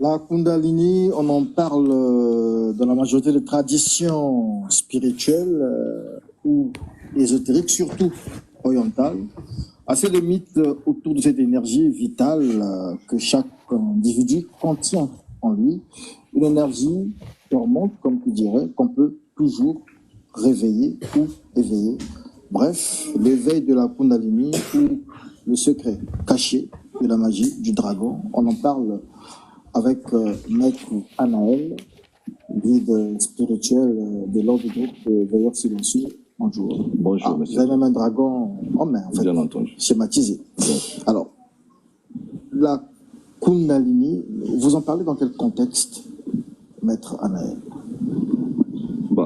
La Kundalini, on en parle dans la majorité des traditions spirituelles ou ésotériques, surtout orientales. Assez de mythes autour de cette énergie vitale que chaque individu contient en lui. Une énergie dormante, comme tu dirais, qu'on peut toujours réveiller ou éveiller. Bref, l'éveil de la Kundalini ou le secret caché de la magie du dragon. On en parle avec Maître Anaël, guide spirituel de l'ordre du groupe de Veilleurs Silencieux. Bonjour. Bonjour, monsieur. Vous avez même un dragon en main, en fait. Bien entendu. Schématisé. Alors, la Kundalini, vous en parlez dans quel contexte, Maître Anaël?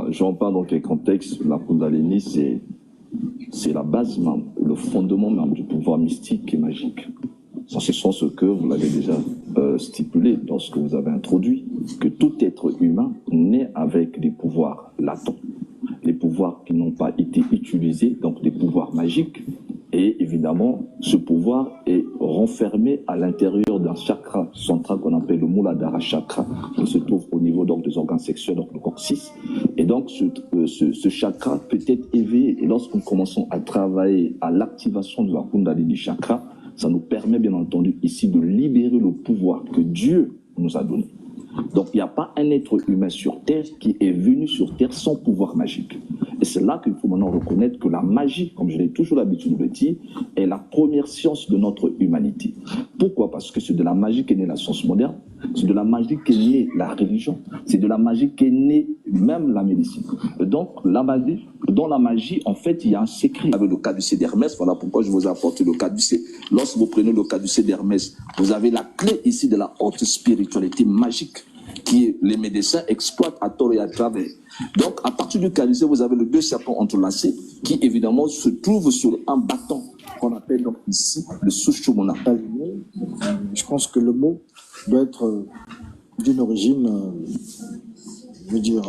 J'en parle dans quel contexte? La Kundalini, c'est la base même, le fondement même du pouvoir mystique et magique. C'est ce sens que vous l'avez déjà stipulé lorsque vous avez introduit, que tout être humain naît avec des pouvoirs latents, les pouvoirs qui n'ont pas été utilisés, donc des pouvoirs magiques. Et évidemment, ce pouvoir est renfermé à l'intérieur d'un chakra central qu'on appelle le Muladhara chakra, qui se trouve au niveau donc des organes sexuels, donc le coccyx. Et donc, ce chakra peut être éveillé. Et lorsque nous commençons à travailler à l'activation de la Kundalini chakra, ça nous permet bien entendu ici de libérer le pouvoir que Dieu nous a donné. Donc, il n'y a pas un être humain sur Terre qui est venu sur Terre sans pouvoir magique. Et c'est là qu'il faut maintenant reconnaître que la magie, comme je l'ai toujours l'habitude de le dire, est la première science de notre humanité. Pourquoi? Parce que c'est de la magie qu'est née la science moderne, c'est de la magie qu'est née la religion, c'est de la magie qu'est née même la médecine. Et donc, dans la magie, en fait, il y a un secret. Avec le caducée d'Hermès, voilà pourquoi je vous ai apporté le caducée. Lorsque vous prenez le caducée d'Hermès, vous avez la clé ici de la haute spiritualité magique qui les médecins exploitent à tort et à travers. Donc, à partir du caducée, vous avez les deux serpents entrelacés qui, évidemment, se trouvent sur un bâton qu'on appelle donc ici le Sushumna. Je pense que le mot doit être d'une origine, je veux dire,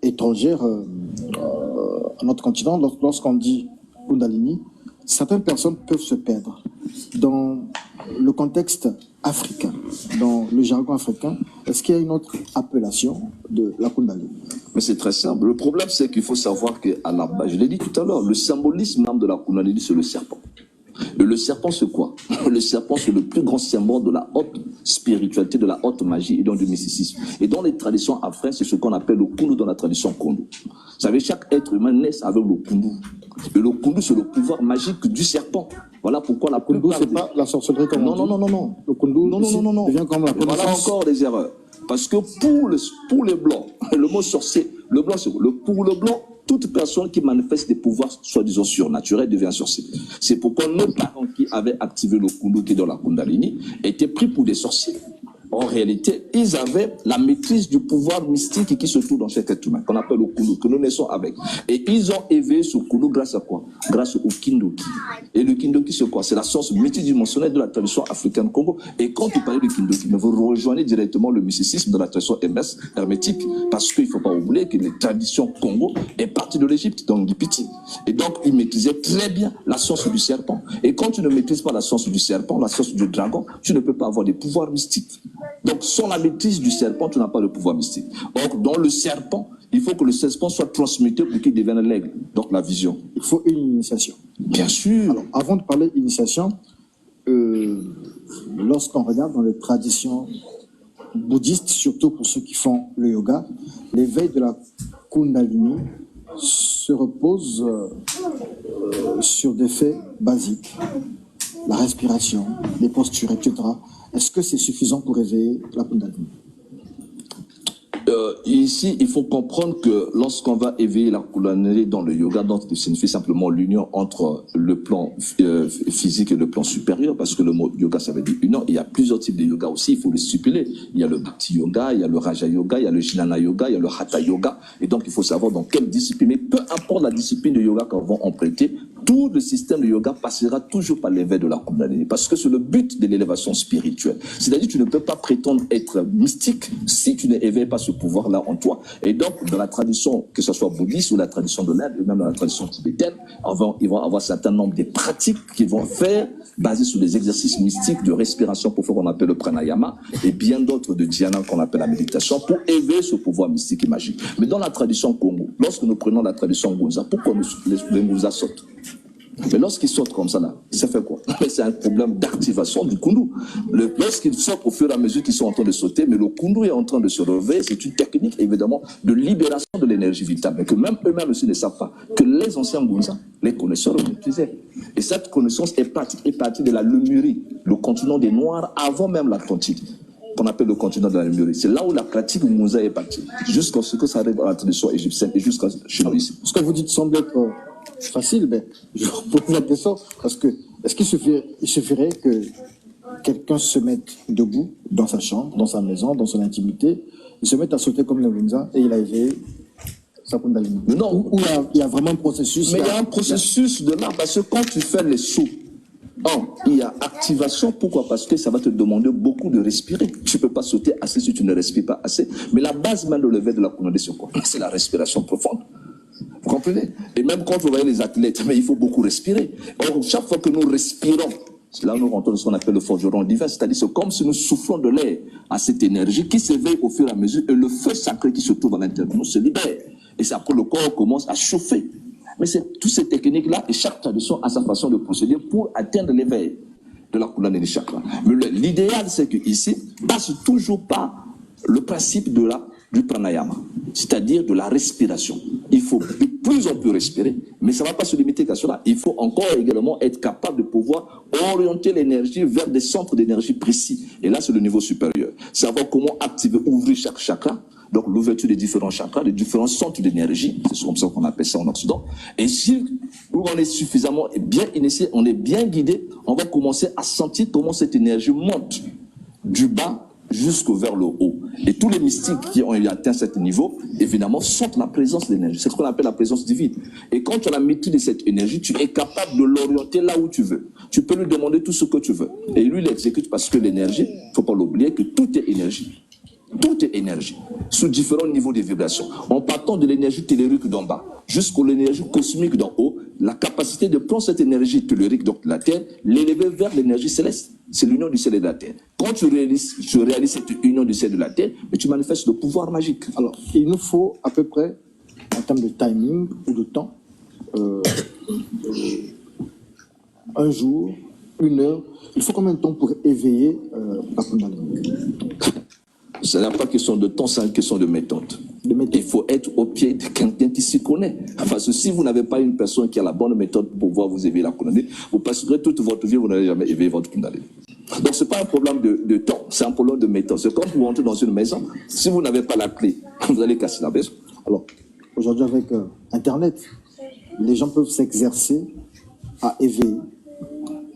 étrangère à notre continent. Lorsqu'on dit Kundalini, certaines personnes peuvent se perdre. Dans le contexte africain, dans le jargon africain, est-ce qu'il y a une autre appellation de la Kundalini? Mais c'est très simple. Le problème, c'est qu'il faut savoir qu'à la base, je l'ai dit tout à l'heure, le symbolisme même de la Kundalini, c'est le serpent. Et le serpent, c'est quoi? Le serpent, c'est le plus grand symbole de la haute spiritualité, de la haute magie et donc du mysticisme. Et dans les traditions africaines, c'est ce qu'on appelle le kundu dans la tradition kundu. Vous savez, chaque être humain naît avec le kundu. Et le kundu, c'est le pouvoir magique du serpent. Voilà pourquoi la kundu, c'est pas la sorcellerie comme non. Le kundu, non. devient comme la voilà encore des erreurs. Parce que pour les blancs, le mot sorcier, le blanc, c'est pour le blanc, toute personne qui manifeste des pouvoirs soi-disant surnaturels devient sorcier. C'est pourquoi nos parents qui avaient activé le kundu qui est dans la Kundalini étaient pris pour des sorciers. En réalité, ils avaient la maîtrise du pouvoir mystique qui se trouve dans chaque être humain, qu'on appelle le kundu, que nous naissons avec. Et ils ont éveillé ce kundu grâce à quoi? Grâce au kindoki. Et le kindoki, c'est quoi? C'est la source multidimensionnelle de la tradition africaine Congo. Et quand vous parlez de kindoki, vous rejoignez directement le mysticisme de la tradition hermétique. Parce qu'il ne faut pas oublier que les traditions Congo est partie de l'Égypte, donc Ngipiti. Et donc, ils maîtrisaient très bien la science du serpent. Et quand tu ne maîtrises pas la science du serpent, la science du dragon, tu ne peux pas avoir des pouvoirs mystiques. Donc, sans la maîtrise du serpent, tu n'as pas de pouvoir mystique. Or, dans le serpent, il faut que le serpent soit transmuté pour qu'il devienne l'aigle. Donc, la vision. Il faut une initiation. Bien sûr. Alors, avant de parler d'initiation, lorsqu'on regarde dans les traditions bouddhistes, surtout pour ceux qui font le yoga, l'éveil de la Kundalini se repose sur des faits basiques. La respiration, les postures, etc. Est-ce que c'est suffisant pour éveiller la Kundalini? Ici, il faut comprendre que lorsqu'on va éveiller la Kundalini dans le yoga, donc ça signifie simplement l'union entre le plan physique et le plan supérieur, parce que le mot yoga, ça veut dire union. Il y a plusieurs types de yoga aussi, il faut les stipuler. Il y a le Bhakti yoga, il y a le Raja yoga, il y a le Jnana yoga, il y a le Hatha yoga. Et donc, il faut savoir dans quelle discipline, mais peu importe la discipline de yoga qu'on va emprunter, tout le système de yoga passera toujours par l'éveil de la Kundalini, parce que c'est le but de l'élévation spirituelle. C'est-à-dire que tu ne peux pas prétendre être mystique si tu n'éveilles pas ce pouvoir-là en toi. Et donc, dans la tradition, que ce soit bouddhiste ou la tradition de l'Inde, ou même dans la tradition tibétaine, ils vont avoir un certain nombre de pratiques qu'ils vont faire, basées sur des exercices mystiques de respiration profonde qu'on appelle le pranayama, et bien d'autres de dhyana qu'on appelle la méditation, pour éveiller ce pouvoir mystique et magique. Mais dans la tradition Congo, lorsque nous prenons la tradition Ngunza, pourquoi les Ngunza sautent? Mais lorsqu'ils sortent comme ça, là, ça fait quoi? C'est un problème d'activation du kundu. Lorsqu'ils sortent au fur et à mesure qu'ils sont en train de sauter, mais le kundu est en train de se réveiller, c'est une technique évidemment de libération de l'énergie vitale, mais que même eux-mêmes aussi ne savent pas, que les anciens Ngunza, les connaisseurs l'utilisaient. Et cette connaissance est partie de la Lemurie, le continent des Noirs, avant même l'Atlantide, qu'on appelle le continent de la Lemurie. C'est là où la pratique Ngunza est partie, jusqu'à ce que ça arrive à la tradition égyptienne et jusqu'à chez nous ici. Ce que vous dites semble être facile, mais je vous pose la question, parce que est-ce qu'il suffirait que quelqu'un se mette debout dans sa chambre, dans sa maison, dans son intimité, il se mette à sauter comme le Ngunza et il a éveillé sa Kundalini? Non. Ou il y a vraiment un processus. Mais il y a un processus de là, parce que quand tu fais les sauts, il y a activation. Pourquoi? Parce que ça va te demander beaucoup de respirer. Tu ne peux pas sauter assez si tu ne respires pas assez. Mais la base même de l'éveil de la Kundalini, c'est quoi? C'est la respiration profonde. Vous comprenez? Et même quand vous voyez les athlètes, mais il faut beaucoup respirer. Or, chaque fois que nous respirons, là nous rentrons dans ce qu'on appelle le forgeron divin, c'est-à-dire c'est comme si nous soufflons de l'air à cette énergie qui s'éveille au fur et à mesure, et le feu sacré qui se trouve à l'intérieur de nous se libère. Et c'est après le corps commence à chauffer. Mais c'est toutes ces techniques-là, et chaque tradition a sa façon de procéder pour atteindre l'éveil de la Kundalini chakra. Mais l'idéal, c'est qu'ici, passe toujours par le principe du pranayama, c'est-à-dire de la respiration. Il faut de plus en plus respirer, mais ça ne va pas se limiter qu'à cela. Il faut encore également être capable de pouvoir orienter l'énergie vers des centres d'énergie précis. Et là, c'est le niveau supérieur. Savoir comment activer, ouvrir chaque chakra, donc l'ouverture des différents chakras, des différents centres d'énergie, c'est comme ça qu'on appelle ça en Occident. Et si on est suffisamment bien initié, on est bien guidé, on va commencer à sentir comment cette énergie monte du bas jusqu'au vers le haut. Et tous les mystiques qui ont atteint ce niveau, évidemment, sentent la présence de l'énergie. C'est ce qu'on appelle la présence divine. Et quand tu as la maîtrise de cette énergie, tu es capable de l'orienter là où tu veux. Tu peux lui demander tout ce que tu veux. Et lui, il exécute parce que l'énergie, il ne faut pas l'oublier, que tout est énergie. Tout est énergie, sous différents niveaux de vibration. En partant de l'énergie tellurique d'en bas jusqu'à l'énergie cosmique d'en haut, la capacité de prendre cette énergie tellurique, donc de la Terre, l'élever vers l'énergie céleste. C'est l'union du ciel et de la Terre. Quand tu réalises cette union du ciel et de la Terre, tu manifestes le pouvoir magique. Alors, il nous faut à peu près, en termes de timing ou de temps, un jour, une heure, il faut combien de temps pour éveiller la Kundalini? Ce n'est pas question de temps, c'est une question de méthode. Il faut être au pied de quelqu'un qui s'y connaît. Parce que si vous n'avez pas une personne qui a la bonne méthode pour pouvoir vous éveiller la Kundalini, vous passerez toute votre vie, vous n'allez jamais éveiller votre Kundalini. Donc ce n'est pas un problème de temps, c'est un problème de méthode. C'est comme vous rentrez dans une maison, si vous n'avez pas la clé, vous allez casser la maison. Alors, aujourd'hui avec Internet, les gens peuvent s'exercer à éveiller,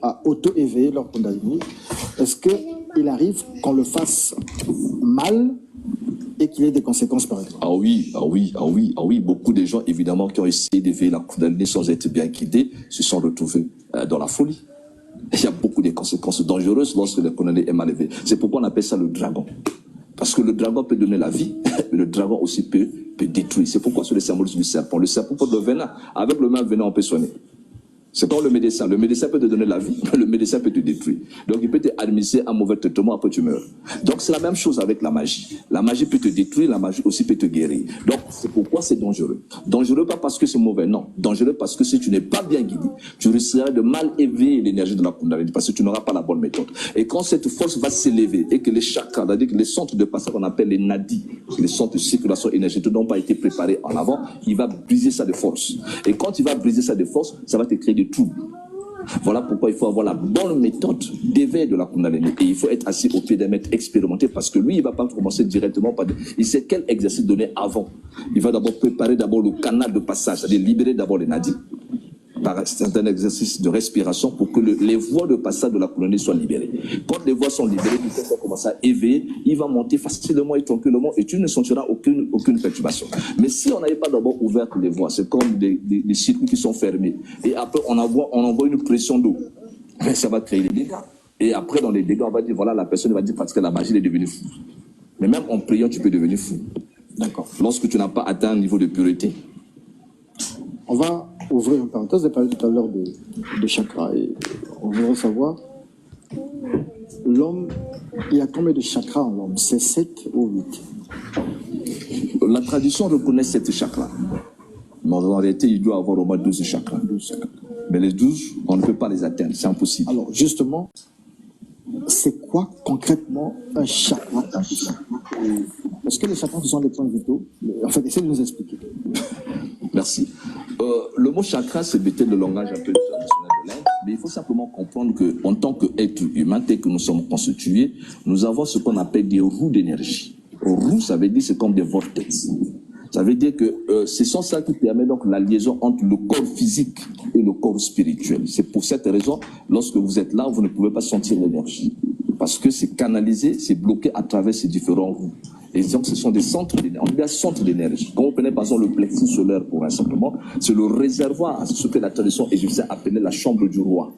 à auto-éveiller leur Kundalini. Est-ce qu'il arrive qu'on le fasse mal et qu'il y ait des conséquences par exemple? Ah oui. Beaucoup de gens, évidemment, qui ont essayé d'éveiller la Kundalini sans être bien guidés, se sont retrouvés dans la folie. Il y a beaucoup de conséquences dangereuses lorsque la Kundalini est mal éveillée. C'est pourquoi on appelle ça le dragon. Parce que le dragon peut donner la vie, mais le dragon aussi peut détruire. C'est pourquoi c'est le symbole du serpent. Le serpent peut le venin. Avec le même venin, on peut soigner. C'est comme le médecin. Le médecin peut te donner la vie, mais le médecin peut te détruire. Donc il peut t'administrer un mauvais traitement, après tu meurs. Donc c'est la même chose avec la magie. La magie peut te détruire, la magie aussi peut te guérir. Donc c'est pourquoi c'est dangereux. Dangereux pas parce que c'est mauvais, non. Dangereux parce que si tu n'es pas bien guidé, tu risqueras de mal éveiller l'énergie de la Kundalini parce que tu n'auras pas la bonne méthode. Et quand cette force va s'élever et que les chakras, c'est-à-dire que les centres de passage qu'on appelle les nadis, les centres de circulation énergétique n'ont pas été préparés en avant, il va briser ça de force. Et quand il va briser ça de force, ça va te créer des troubles. Voilà pourquoi il faut avoir la bonne méthode d'éveil de la Kundalini. Et il faut être assis au pied d'un maître expérimenté parce que lui, il ne va pas commencer directement par... Il sait quel exercice donner avant. Il va d'abord préparer le canal de passage, c'est-à-dire libérer d'abord les nadis. c'est un exercice de respiration pour que les voies de passage de la colonie soient libérées. Quand les voies sont libérées, le corps va commencer à éveiller, il va monter facilement et tranquillement et tu ne sentiras aucune perturbation. Mais si on n'avait pas d'abord ouvert les voies, c'est comme des circuits qui sont fermés. Et après, on envoie une pression d'eau. Ça va créer des dégâts. Et après, dans les dégâts, on va dire, voilà, la personne va dire pratiquer la magie, elle est devenue fou. Mais même en priant, tu peux devenir fou. D'accord. Lorsque tu n'as pas atteint un niveau de pureté. On va ouvrir une parenthèse. Vous avez parlé tout à l'heure de chakras. Et on voudrait savoir, l'homme, il y a combien de chakras en l'homme? C'est 7 ou 8? La tradition reconnaît 7 chakras. Mais en réalité, il doit avoir au moins 12 chakras. Mais les 12, on ne peut pas les atteindre. C'est impossible. Alors, justement, c'est quoi concrètement un chakra? Est-ce que les chakras, ce sont des points vitaux? En fait, essayez de nous expliquer. Merci. Le mot chakra, c'est peut-être le langage un peu traditionnel de l'Inde, mais il faut simplement comprendre qu'en tant qu'être humain, tel que nous sommes constitués, nous avons ce qu'on appelle des roues d'énergie. Roues, ça veut dire c'est comme des vortex. Ça veut dire que ce sont ça qui permet donc la liaison entre le corps physique et le corps spirituel. C'est pour cette raison, lorsque vous êtes là, vous ne pouvez pas sentir l'énergie. Parce que c'est canalisé, c'est bloqué à travers ces différents roues. Et donc, ce sont des centres d'énergie. On dit des centres d'énergie. Quand vous prenez par exemple le plexus solaire pour un simplement, c'est le réservoir, ce que la tradition égyptienne appelait la chambre du roi.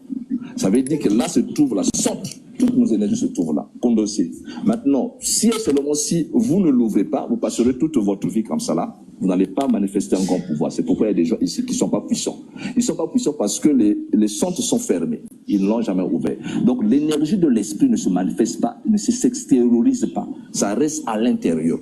Ça veut dire que là se trouve la centre. Toutes nos énergies se trouvent là, condensées. Maintenant, si et seulement si vous ne l'ouvrez pas, vous passerez toute votre vie comme ça là, vous n'allez pas manifester un grand pouvoir. C'est pourquoi il y a des gens ici qui ne sont pas puissants. Ils ne sont pas puissants parce que les centres sont fermés. Ils ne l'ont jamais ouvert. Donc l'énergie de l'esprit ne se manifeste pas, ne s'extériorise pas. Ça reste à l'intérieur,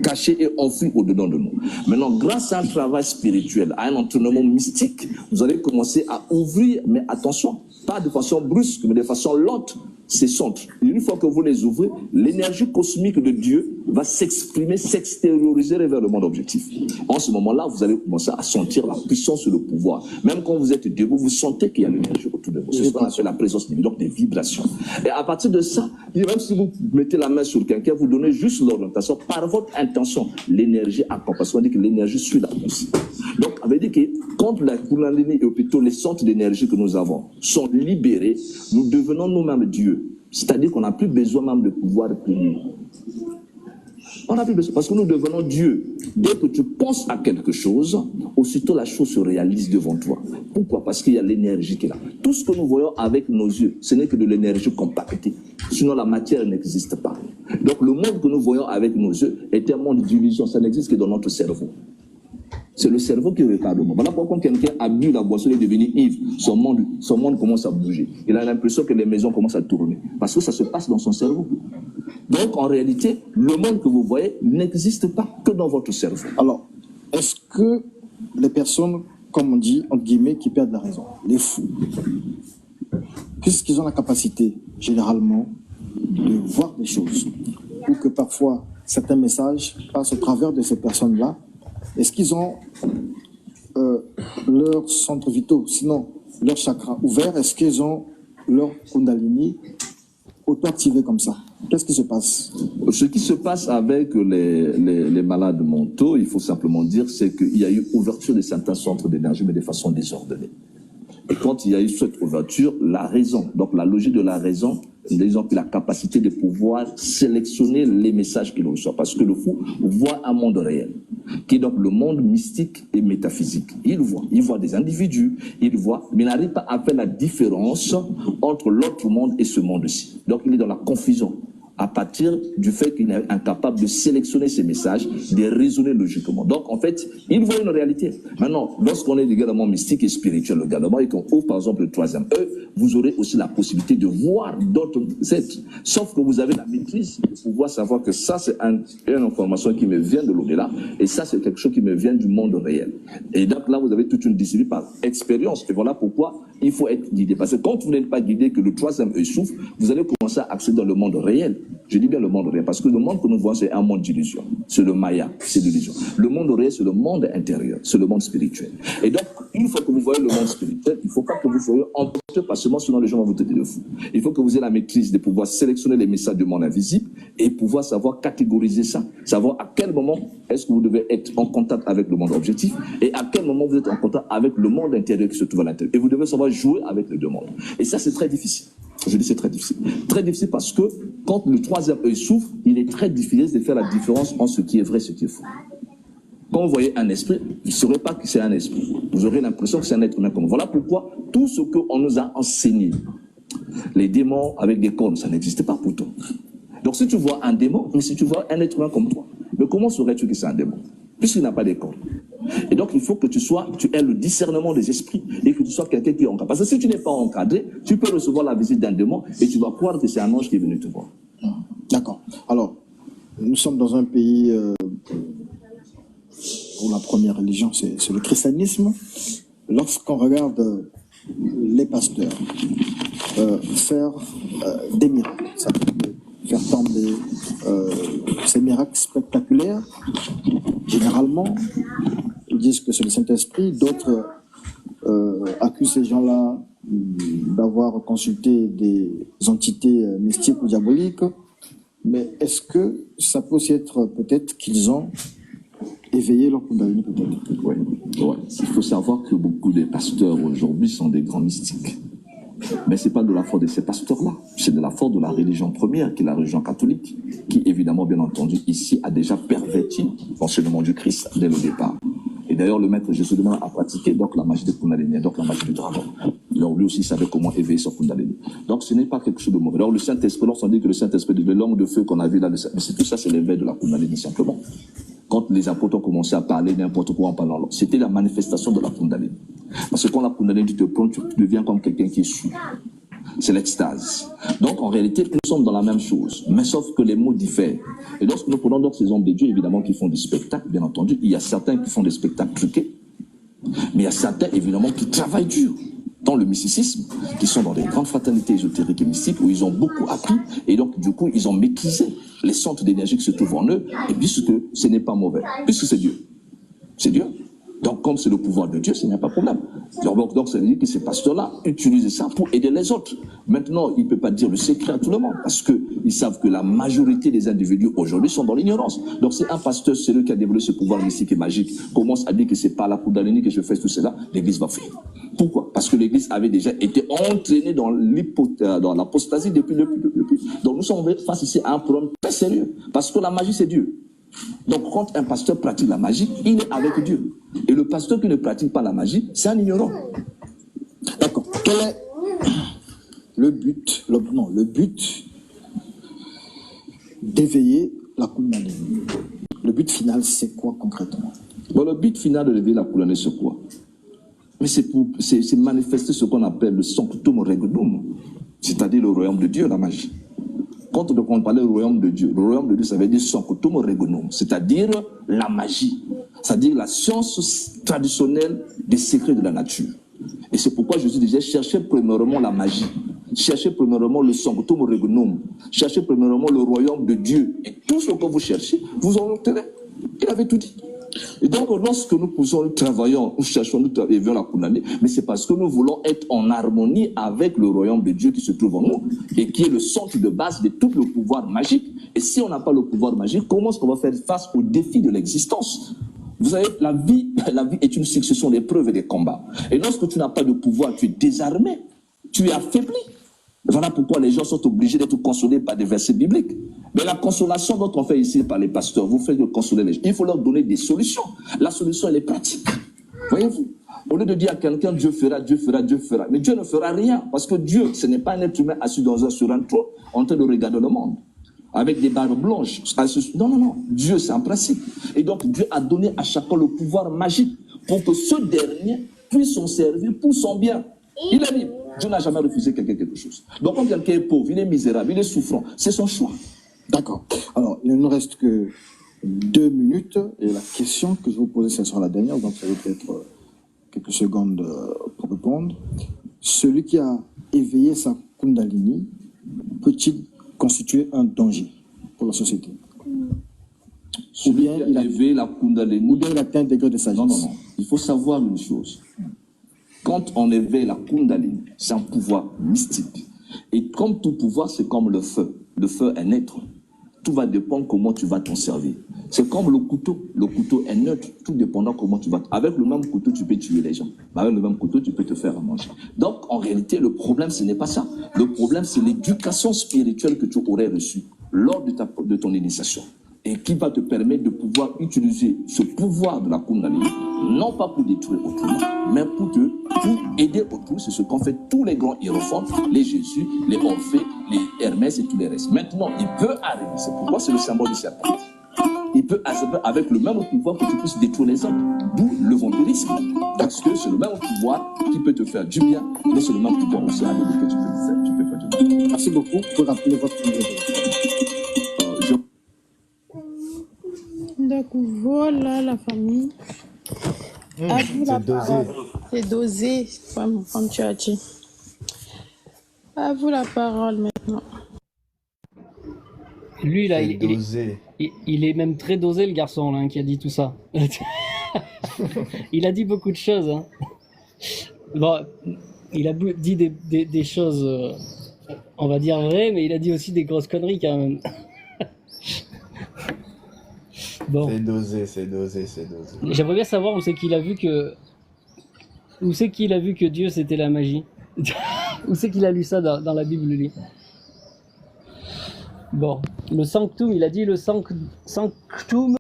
caché et enfoui au-dedans de nous. Maintenant, grâce à un travail spirituel, à un entraînement mystique, vous allez commencer à ouvrir, mais attention, pas de façon brusque, mais de façon lente, ces centres. Et une fois que vous les ouvrez, l'énergie cosmique de Dieu va s'exprimer, s'extérioriser vers le monde objectif. En ce moment-là, vous allez commencer à sentir la puissance et le pouvoir. Même quand vous êtes debout, vous sentez qu'il y a l'énergie autour de vous. C'est ce qu'on appelle la présence divine, donc des vibrations. Et à partir de ça, même si vous mettez la main sur quelqu'un, vous donnez juste l'orientation, par votre intention, l'énergie accompagne. Parce qu'on dit que l'énergie suit la pensée. Donc, on veut dire que quand la Kundalini et plutôt les centres d'énergie que nous avons sont libérés, nous devenons nous-mêmes Dieu. C'est-à-dire qu'on n'a plus besoin même de pouvoir prier. On n'a plus besoin, parce que nous devenons Dieu. Dès que tu penses à quelque chose, aussitôt la chose se réalise devant toi. Pourquoi? Parce qu'il y a l'énergie qui est là. Tout ce que nous voyons avec nos yeux, ce n'est que de l'énergie compactée. Sinon la matière n'existe pas. Donc le monde que nous voyons avec nos yeux est un monde d'illusion. Ça n'existe que dans notre cerveau. C'est le cerveau qui regarde le monde. Voilà pourquoi quelqu'un a bu la boisson et est devenu ivre. Son monde commence à bouger. Il a l'impression que les maisons commencent à tourner. Parce que ça se passe dans son cerveau. Donc, en réalité, le monde que vous voyez n'existe pas que dans votre cerveau. Alors, est-ce que les personnes, comme on dit, entre guillemets, qui perdent la raison, les fous, puisqu'ils ont la capacité, généralement, de voir des choses, ou que parfois, certains messages passent au travers de ces personnes-là, est-ce qu'ils ont leurs centres vitaux, sinon leurs chakras ouverts? Est-ce qu'ils ont leur Kundalini auto-activé comme ça? Qu'est-ce qui se passe? Ce qui se passe avec les malades mentaux, il faut simplement dire, c'est qu'il y a eu ouverture de certains centres d'énergie, mais de façon désordonnée. Et quand il y a eu cette ouverture, la raison, donc la logique de la raison, ils ont la capacité de pouvoir sélectionner les messages qu'il reçoit. Parce que le fou voit un monde réel, qui est donc le monde mystique et métaphysique. Il voit des individus, mais il n'arrive pas à faire la différence entre l'autre monde et ce monde-ci. Donc il est dans la confusion, à partir du fait qu'il est incapable de sélectionner ces messages, de raisonner logiquement. Donc, en fait, il voit une réalité. Maintenant, lorsqu'on est également mystique et spirituel également, et qu'on ouvre par exemple le 3e œil, vous aurez aussi la possibilité de voir d'autres êtres. Sauf que vous avez la maîtrise de pouvoir savoir que ça, c'est une information qui me vient de l'au-delà, et ça, c'est quelque chose qui me vient du monde réel. Et donc là, vous avez toute une discipline par expérience. Et voilà pourquoi il faut être guidé. Parce que quand vous n'êtes pas guidé, que le 3e œil s'ouvre, vous allez commencer à accéder dans le monde réel. Je dis bien le monde réel, parce que le monde que nous voyons, c'est un monde d'illusion. C'est le Maya, c'est l'illusion. Le monde réel, c'est le monde intérieur, c'est le monde spirituel. Et donc, une fois que vous voyez le monde spirituel, il ne faut pas que vous soyez emporté par ce monde, sinon les gens vont vous traiter de fou. Il faut que vous ayez la maîtrise de pouvoir sélectionner les messages du monde invisible et pouvoir savoir catégoriser ça, savoir à quel moment est-ce que vous devez être en contact avec le monde objectif et à quel moment vous êtes en contact avec le monde intérieur qui se trouve à l'intérieur. Et vous devez savoir jouer avec les deux mondes. Et ça, c'est très difficile. Je dis c'est très difficile. Très difficile parce que quand le troisième œil s'ouvre, il est très difficile de faire la différence entre ce qui est vrai et ce qui est faux. Quand vous voyez un esprit, vous ne saurez pas que c'est un esprit. Vous aurez l'impression que c'est un être humain comme vous. Voilà pourquoi tout ce qu'on nous a enseigné, les démons avec des cornes, ça n'existait pas pour toi. Donc si tu vois un démon, mais si tu vois un être humain comme toi, mais comment saurais-tu que c'est un démon? Puisqu'il n'a pas des cornes. Et donc, il faut que tu aies le discernement des esprits et que tu sois quelqu'un qui est encadré. Parce que si tu n'es pas encadré, tu peux recevoir la visite d'un démon et tu vas croire que c'est un ange qui est venu te voir. D'accord. Alors, nous sommes dans un pays où la première religion, c'est le christianisme. Lorsqu'on regarde les pasteurs faire des miracles, ça veut dire faire tomber ces miracles spectaculaires, généralement, ils disent que c'est le Saint-Esprit, d'autres accusent ces gens-là d'avoir consulté des entités mystiques ou diaboliques. Mais est-ce que ça peut aussi être peut-être qu'ils ont éveillé leur Kundalini peut-être? Oui. Il faut savoir que beaucoup de pasteurs aujourd'hui sont des grands mystiques. Mais ce n'est pas de la faute de ces pasteurs-là, c'est de la faute de la religion première, qui est la religion catholique, qui évidemment, bien entendu, ici a déjà perverti l'enseignement du Christ dès le départ. Et d'ailleurs, le maître Jésus a pratiqué donc la magie de Kundalini, donc la magie du dragon. Donc lui aussi savait comment éveiller son Kundalini. Donc ce n'est pas quelque chose de mauvais. Alors le Saint-Esprit, lorsqu'on dit que le Saint-Esprit, les langues de feu qu'on a vu là, mais c'est tout ça, c'est l'éveil de la Kundalini simplement. Quand les apôtres ont commencé à parler n'importe quoi en parlant, c'était la manifestation de la Kundalini. Parce que quand la Kundalini, tu te prends, tu deviens comme quelqu'un qui est sous. C'est l'extase. Donc en réalité, nous sommes dans la même chose, mais sauf que les mots diffèrent. Et lorsque nous prenons donc ces hommes de Dieu, évidemment, qui font des spectacles, bien entendu, il y a certains qui font des spectacles truqués, mais il y a certains, évidemment, qui travaillent dur dans le mysticisme, qui sont dans des grandes fraternités ésotériques et mystiques, où ils ont beaucoup appris, et donc, du coup, ils ont maîtrisé les centres d'énergie qui se trouvent en eux, et puisque ce n'est pas mauvais, puisque c'est Dieu. C'est Dieu. Donc, comme c'est le pouvoir de Dieu, ce n'est pas de problème. Donc, ça veut dire que ces pasteurs-là utilisent ça pour aider les autres. Maintenant, ils ne peuvent pas dire le secret à tout le monde, parce qu'ils savent que la majorité des individus aujourd'hui sont dans l'ignorance. Donc, si un pasteur, c'est lui qui a développé ce pouvoir mystique et magique, commence à dire que c'est par la Kundalini que je fais tout cela, l'Église va fuir. Pourquoi? Parce que l'Église avait déjà été entraînée dans l'apostasie depuis. Donc, nous sommes face ici à un problème très sérieux, parce que la magie, c'est Dieu. Donc, quand un pasteur pratique la magie, il est avec Dieu. Et le pasteur qui ne pratique pas la magie, c'est un ignorant. D'accord. Quel est le but, le but d'éveiller la Kundalini? Le but final, c'est quoi concrètement? Bon, le but final de réveiller la Kundalini, c'est quoi? Mais c'est manifester ce qu'on appelle le sanctum regnum, c'est-à-dire le royaume de Dieu, la magie. Quand on parlait du royaume de Dieu, ça veut dire sanctum regnum, c'est-à-dire la magie, c'est-à-dire la science traditionnelle des secrets de la nature. Et c'est pourquoi Jésus disait, cherchez premièrement la magie, cherchez premièrement le sanctum regnum, cherchez premièrement le royaume de Dieu. Et tout ce que vous cherchez, vous en obtenez. Il avait tout dit. Et donc, lorsque nous poussons, nous travaillons, nous cherchons, nous éveillons la Kundalini, mais c'est parce que nous voulons être en harmonie avec le royaume de Dieu qui se trouve en nous et qui est le centre de base de tout le pouvoir magique. Et si on n'a pas le pouvoir magique, comment est-ce qu'on va faire face aux défis de l'existence? Vous savez, la vie est une succession d'épreuves et de combats. Et lorsque tu n'as pas de pouvoir, tu es désarmé, tu es affaibli. Voilà pourquoi les gens sont obligés d'être consolés par des versets bibliques. Mais la consolation dont on fait ici par les pasteurs, vous faites de consoler les gens. Il faut leur donner des solutions. La solution, elle est pratique. Voyez-vous? Au lieu de dire à quelqu'un, Dieu fera, Dieu fera, Dieu fera. Mais Dieu ne fera rien. Parce que Dieu, ce n'est pas un être humain assis sur un trône en train de regarder le monde. Avec des barbes blanches. Non. Dieu, c'est un principe. Et donc, Dieu a donné à chacun le pouvoir magique pour que ce dernier puisse s'en servir pour son bien. Il est libre. Dieu n'a jamais refusé quelqu'un quelque chose. Donc, quand quelqu'un est pauvre, il est misérable, il est souffrant, c'est son choix. D'accord. Alors, il ne nous reste que 2 minutes. Et la question que je vais vous poser, ce sera la dernière. Donc, ça va peut-être quelques secondes pour répondre. Celui qui a éveillé sa Kundalini peut-il constituer un danger? pour la société. Celui qui a élevé la Kundalini. Ou bien il atteint un degré de sagesse. Non, non, non. Il faut savoir une chose. Quand on éveille la Kundalini, c'est un pouvoir mystique. Et comme tout pouvoir, c'est comme le feu. Le feu est neutre. Tout va dépendre comment tu vas t'en servir. C'est comme le couteau. Le couteau est neutre, tout dépendant comment tu vas. Avec le même couteau, tu peux tuer les gens. Mais avec le même couteau, tu peux te faire à manger. Donc, en réalité, le problème, ce n'est pas ça. Le problème, c'est l'éducation spirituelle que tu aurais reçue lors de ton initiation. Et qui va te permettre de pouvoir utiliser ce pouvoir de la Kundalini, non pas pour détruire autrui, mais pour aider autrui. C'est ce qu'ont fait tous les grands hiérophants, les Jésus, les Orphées, les Hermès et tous les restes. Maintenant, il peut arriver, c'est pourquoi c'est le symbole du serpent. Il peut arriver avec le même pouvoir que tu puisses détruire les autres. D'où le vampirisme. Parce que c'est le même pouvoir qui peut te faire du bien, mais c'est le même pouvoir aussi avec lequel tu peux faire du bien. Merci beaucoup pour rappeler votre numéro. Donc voilà la famille. À vous la parole. C'est dosé, comme tu as dit. À vous la parole maintenant. Lui, là, il est même très dosé, le garçon, là, qui a dit tout ça. Il a dit beaucoup de choses. Hein. Bon, il a dit des choses, on va dire vraies, mais il a dit aussi des grosses conneries, quand même. Bon. C'est dosé. J'aimerais bien savoir où c'est qu'il a vu que Dieu c'était la magie. Où c'est qu'il a lu ça dans la Bible, lui. Bon, le sanctum, il a dit le sanctum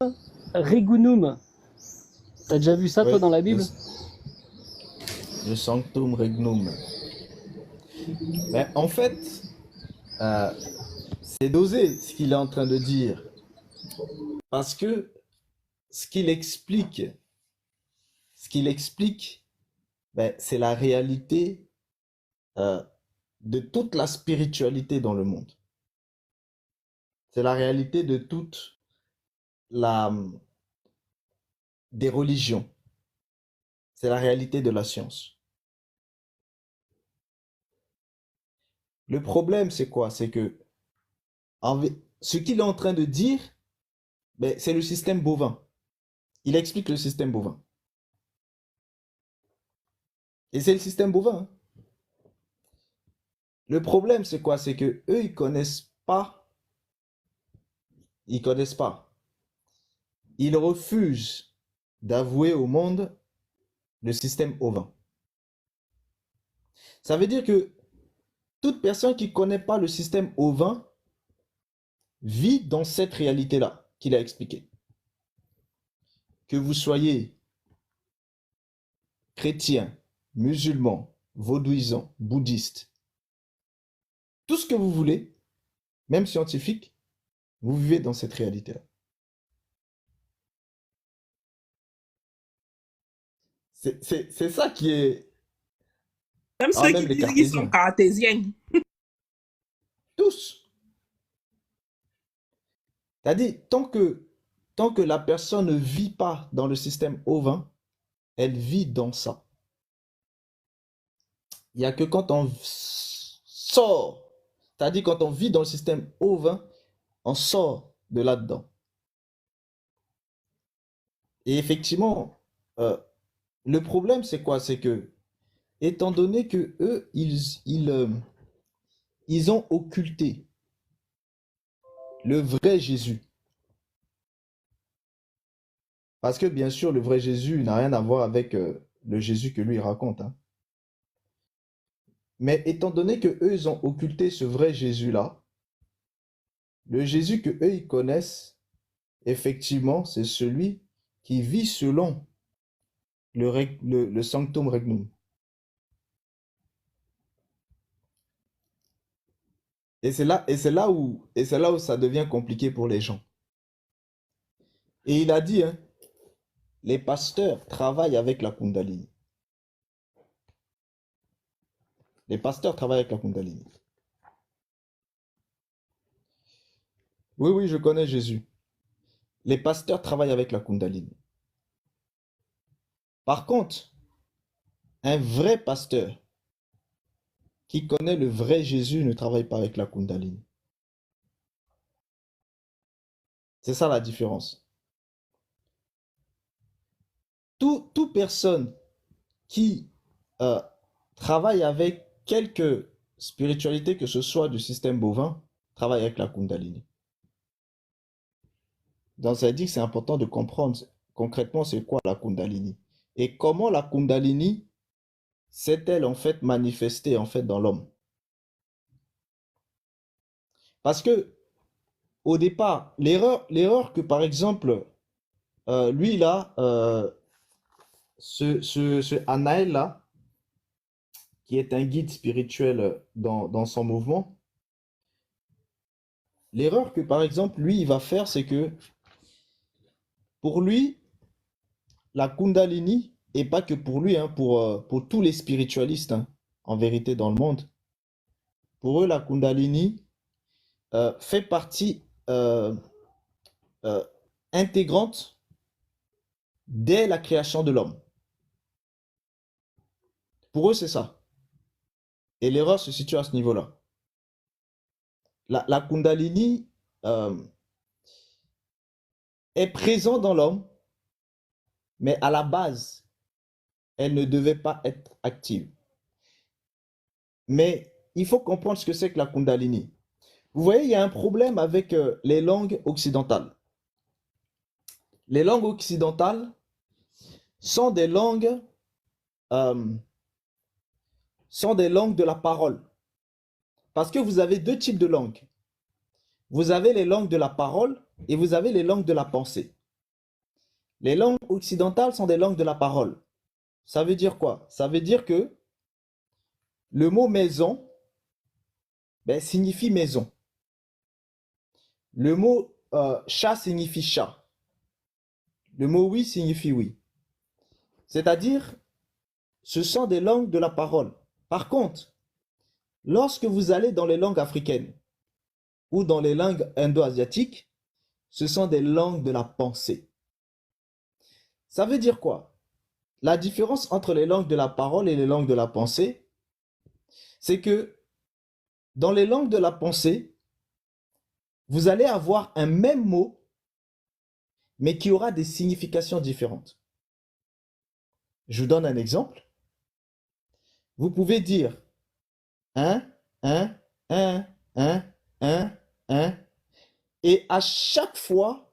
regunum. T'as déjà vu ça, toi, dans la Bible? Le sanctum regnum. Mais en fait, c'est dosé ce qu'il est en train de dire. Parce que ce qu'il explique, c'est la réalité de toute la spiritualité dans le monde. C'est la réalité de toute des religions. C'est la réalité de la science. Le problème, c'est quoi? C'est que ce qu'il est en train de dire, c'est le système bovin. Il explique le système bovin. Et c'est le système bovin. Hein. Le problème, c'est quoi? C'est que eux, ils connaissent pas. Ils refusent d'avouer au monde le système ovin. Ça veut dire que toute personne qui ne connaît pas le système ovin vit dans cette réalité-là qu'il a expliquée. Que vous soyez chrétien, musulman, vaudouisant, bouddhiste, tout ce que vous voulez, même scientifique, vous vivez dans cette réalité-là. C'est ça qui est... Même ceux qui disent qu'ils sont cartésiens. Tous. C'est-à-dire, tant que la personne ne vit pas dans le système ovin, elle vit dans ça. Il n'y a que quand on sort, c'est-à-dire quand on vit dans le système ovin, on sort de là-dedans. Et effectivement, le problème c'est quoi? C'est que, étant donné que eux, ils ont occulté le vrai Jésus. Parce que bien sûr, le vrai Jésus n'a rien à voir avec le Jésus que lui raconte. Hein. Mais étant donné que eux, ils ont occulté ce vrai Jésus-là, le Jésus que eux, ils connaissent, effectivement, c'est celui qui vit selon le sanctum regnum. Et c'est là où ça devient compliqué pour les gens. Et il a dit, hein, les pasteurs travaillent avec la Kundalini. Les pasteurs travaillent avec la Kundalini. Oui, je connais Jésus. Les pasteurs travaillent avec la Kundalini. Par contre, un vrai pasteur qui connaît le vrai Jésus ne travaille pas avec la Kundalini. C'est ça la différence. Toute personne qui travaille avec quelque spiritualité que ce soit du système bovin, travaille avec la Kundalini. Donc ça veut dire que c'est important de comprendre concrètement c'est quoi la Kundalini et comment la Kundalini s'est-elle en fait manifestée en fait dans l'homme. Parce que au départ, l'erreur que par exemple lui là, ce Anaël là, qui est un guide spirituel dans son mouvement, l'erreur que par exemple lui il va faire, c'est que pour lui, la Kundalini, et pas que pour lui, hein, pour tous les spiritualistes, hein, en vérité dans le monde, pour eux la Kundalini fait partie intégrante dès la création de l'homme. Pour eux, c'est ça. Et l'erreur se situe à ce niveau-là. La Kundalini est présente dans l'homme, mais à la base, elle ne devait pas être active. Mais il faut comprendre ce que c'est que la Kundalini. Vous voyez, il y a un problème avec les langues occidentales. Les langues occidentales sont des langues de la parole. Parce que vous avez deux types de langues. Vous avez les langues de la parole et vous avez les langues de la pensée. Les langues occidentales sont des langues de la parole. Ça veut dire quoi? Ça veut dire que le mot maison signifie maison. Le mot chat signifie chat. Le mot oui signifie oui. C'est-à-dire, ce sont des langues de la parole. Par contre, lorsque vous allez dans les langues africaines ou dans les langues indo-asiatiques, ce sont des langues de la pensée. Ça veut dire quoi? La différence entre les langues de la parole et les langues de la pensée, c'est que dans les langues de la pensée, vous allez avoir un même mot, mais qui aura des significations différentes. Je vous donne un exemple. Vous pouvez dire un, et à chaque fois,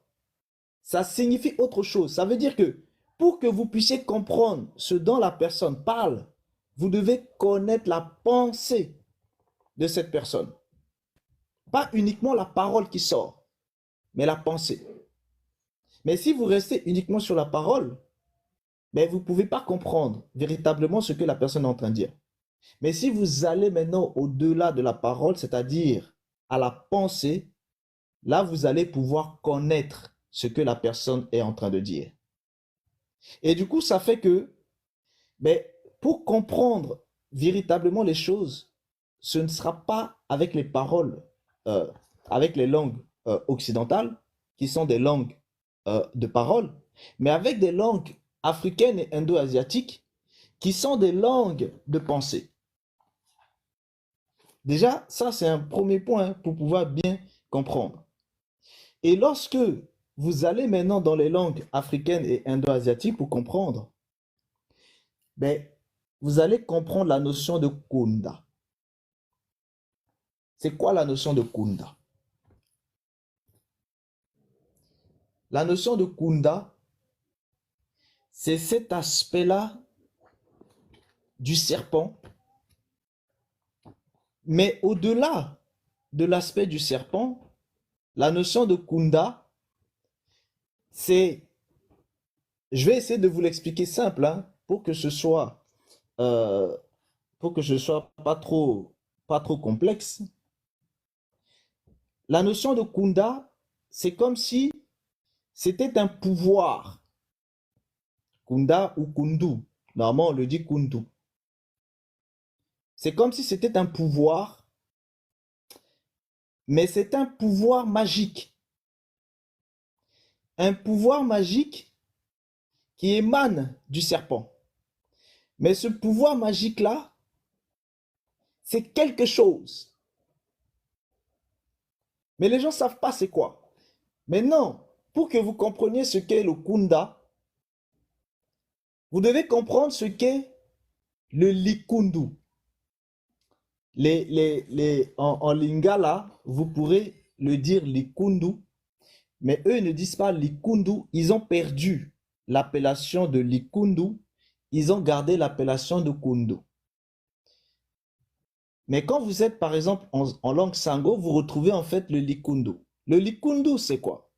ça signifie autre chose. Ça veut dire que pour que vous puissiez comprendre ce dont la personne parle, vous devez connaître la pensée de cette personne. Pas uniquement la parole qui sort, mais la pensée. Mais si vous restez uniquement sur la parole, vous ne pouvez pas comprendre véritablement ce que la personne est en train de dire. Mais si vous allez maintenant au-delà de la parole, c'est-à-dire à la pensée, là, vous allez pouvoir connaître ce que la personne est en train de dire. Et du coup, ça fait que, pour comprendre véritablement les choses, ce ne sera pas avec les paroles, avec les langues occidentales, qui sont des langues de parole, mais avec des langues africaines et indo-asiatiques, qui sont des langues de pensée. Déjà, ça, c'est un premier point pour pouvoir bien comprendre. Et lorsque vous allez maintenant dans les langues africaines et indo-asiatiques pour comprendre, vous allez comprendre la notion de Kunda. C'est quoi la notion de Kunda? La notion de Kunda, c'est cet aspect-là du serpent. Mais au-delà de l'aspect du serpent, la notion de Kunda, c'est, je vais essayer de vous l'expliquer simple, hein, pour que ce soit pas trop complexe. La notion de Kunda, c'est comme si c'était un pouvoir. Kunda ou Kundu. Normalement, on le dit Kundu. C'est comme si c'était un pouvoir, mais c'est un pouvoir magique. Un pouvoir magique qui émane du serpent. Mais ce pouvoir magique-là, c'est quelque chose. Mais les gens ne savent pas c'est quoi. Maintenant, pour que vous compreniez ce qu'est le Kunda, vous devez comprendre ce qu'est le Likundu. En lingala, vous pourrez le dire Likundu, mais eux ne disent pas Likundu, ils ont perdu l'appellation de Likundu, ils ont gardé l'appellation de Kundu. Mais quand vous êtes par exemple en langue Sango, vous retrouvez en fait le Likundu. Le Likundu, c'est quoi?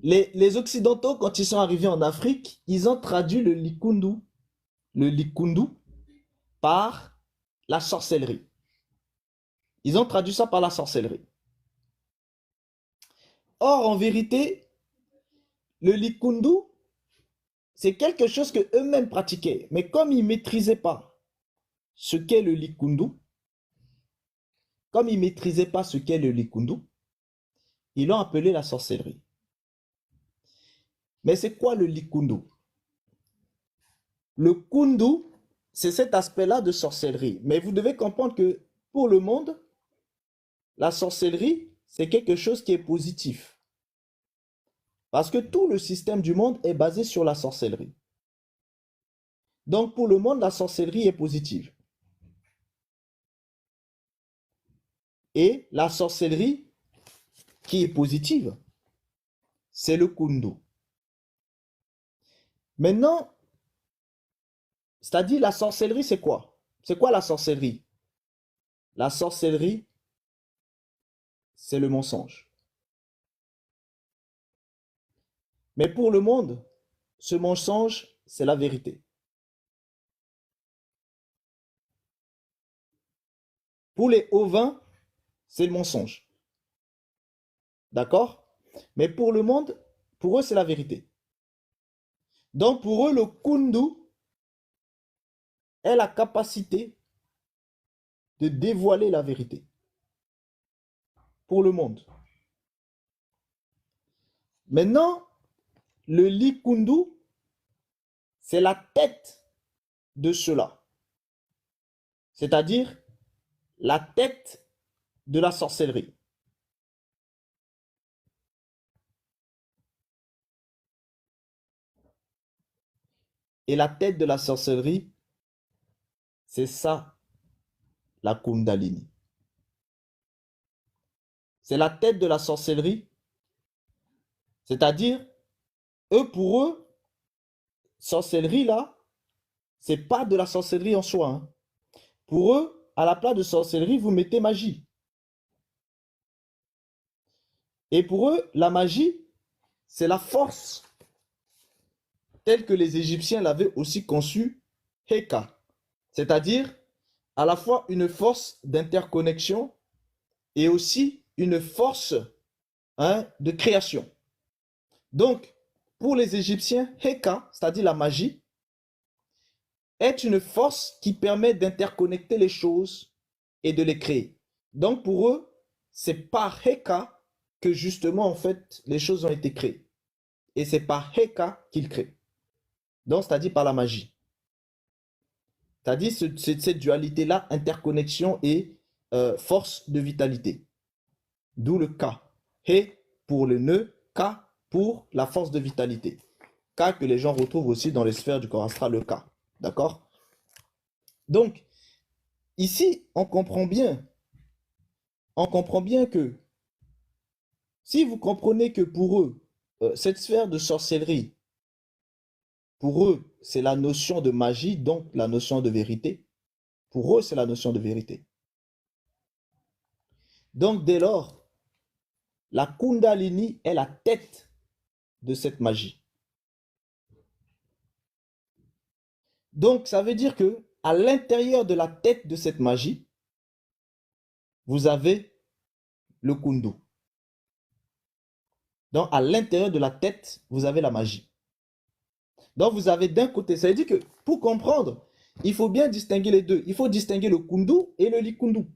Les Occidentaux, quand ils sont arrivés en Afrique, ils ont traduit le Likundu par la sorcellerie. Ils ont traduit ça par la sorcellerie. Or, en vérité, le Likundu, c'est quelque chose que eux-mêmes pratiquaient. Mais comme ils ne maîtrisaient pas ce qu'est le Likundu, ils l'ont appelé la sorcellerie. Mais c'est quoi le Likundu? Le Kundu, c'est cet aspect-là de sorcellerie. Mais vous devez comprendre que pour le monde, la sorcellerie, c'est quelque chose qui est positif. Parce que tout le système du monde est basé sur la sorcellerie. Donc pour le monde, la sorcellerie est positive. Et la sorcellerie qui est positive, c'est le Kundu. Maintenant, c'est-à-dire la sorcellerie, c'est quoi? C'est quoi la sorcellerie? La sorcellerie, c'est le mensonge. Mais pour le monde, ce mensonge, c'est la vérité. Pour les ovins, c'est le mensonge. D'accord? Mais pour le monde, pour eux, c'est la vérité. Donc pour eux, le Kundu est la capacité de dévoiler la vérité. Pour le monde. Maintenant, le Likundu, c'est la tête de cela. C'est-à-dire la tête de la sorcellerie. Et la tête de la sorcellerie, c'est ça, la Kundalini. C'est la tête de la sorcellerie. C'est-à-dire, pour eux, sorcellerie là, c'est pas de la sorcellerie en soi. Hein. Pour eux, à la place de sorcellerie, vous mettez magie. Et pour eux, la magie, c'est la force telle que les Égyptiens l'avaient aussi conçue, Heka. C'est-à-dire, à la fois une force d'interconnexion et aussi une force de création. Donc, pour les Égyptiens, Heka, c'est-à-dire la magie, est une force qui permet d'interconnecter les choses et de les créer. Donc, pour eux, c'est par Heka que justement, en fait, les choses ont été créées. Et c'est par Heka qu'ils créent. Donc, c'est-à-dire par la magie. C'est-à-dire cette dualité-là, interconnexion et force de vitalité. D'où le Ka. He pour le nœud, Ka pour la force de vitalité. Ka que les gens retrouvent aussi dans les sphères du corps astral, le Ka. D'accord? Donc, ici, on comprend bien que si vous comprenez que pour eux, cette sphère de sorcellerie, pour eux, c'est la notion de magie, donc la notion de vérité. Pour eux, c'est la notion de vérité. Donc, dès lors, la Kundalini est la tête de cette magie. Donc, ça veut dire que à l'intérieur de la tête de cette magie, vous avez le Kundu. Donc, à l'intérieur de la tête, vous avez la magie. Donc, vous avez d'un côté, ça veut dire que pour comprendre, il faut bien distinguer les deux. Il faut distinguer le Kundu et le Likundu.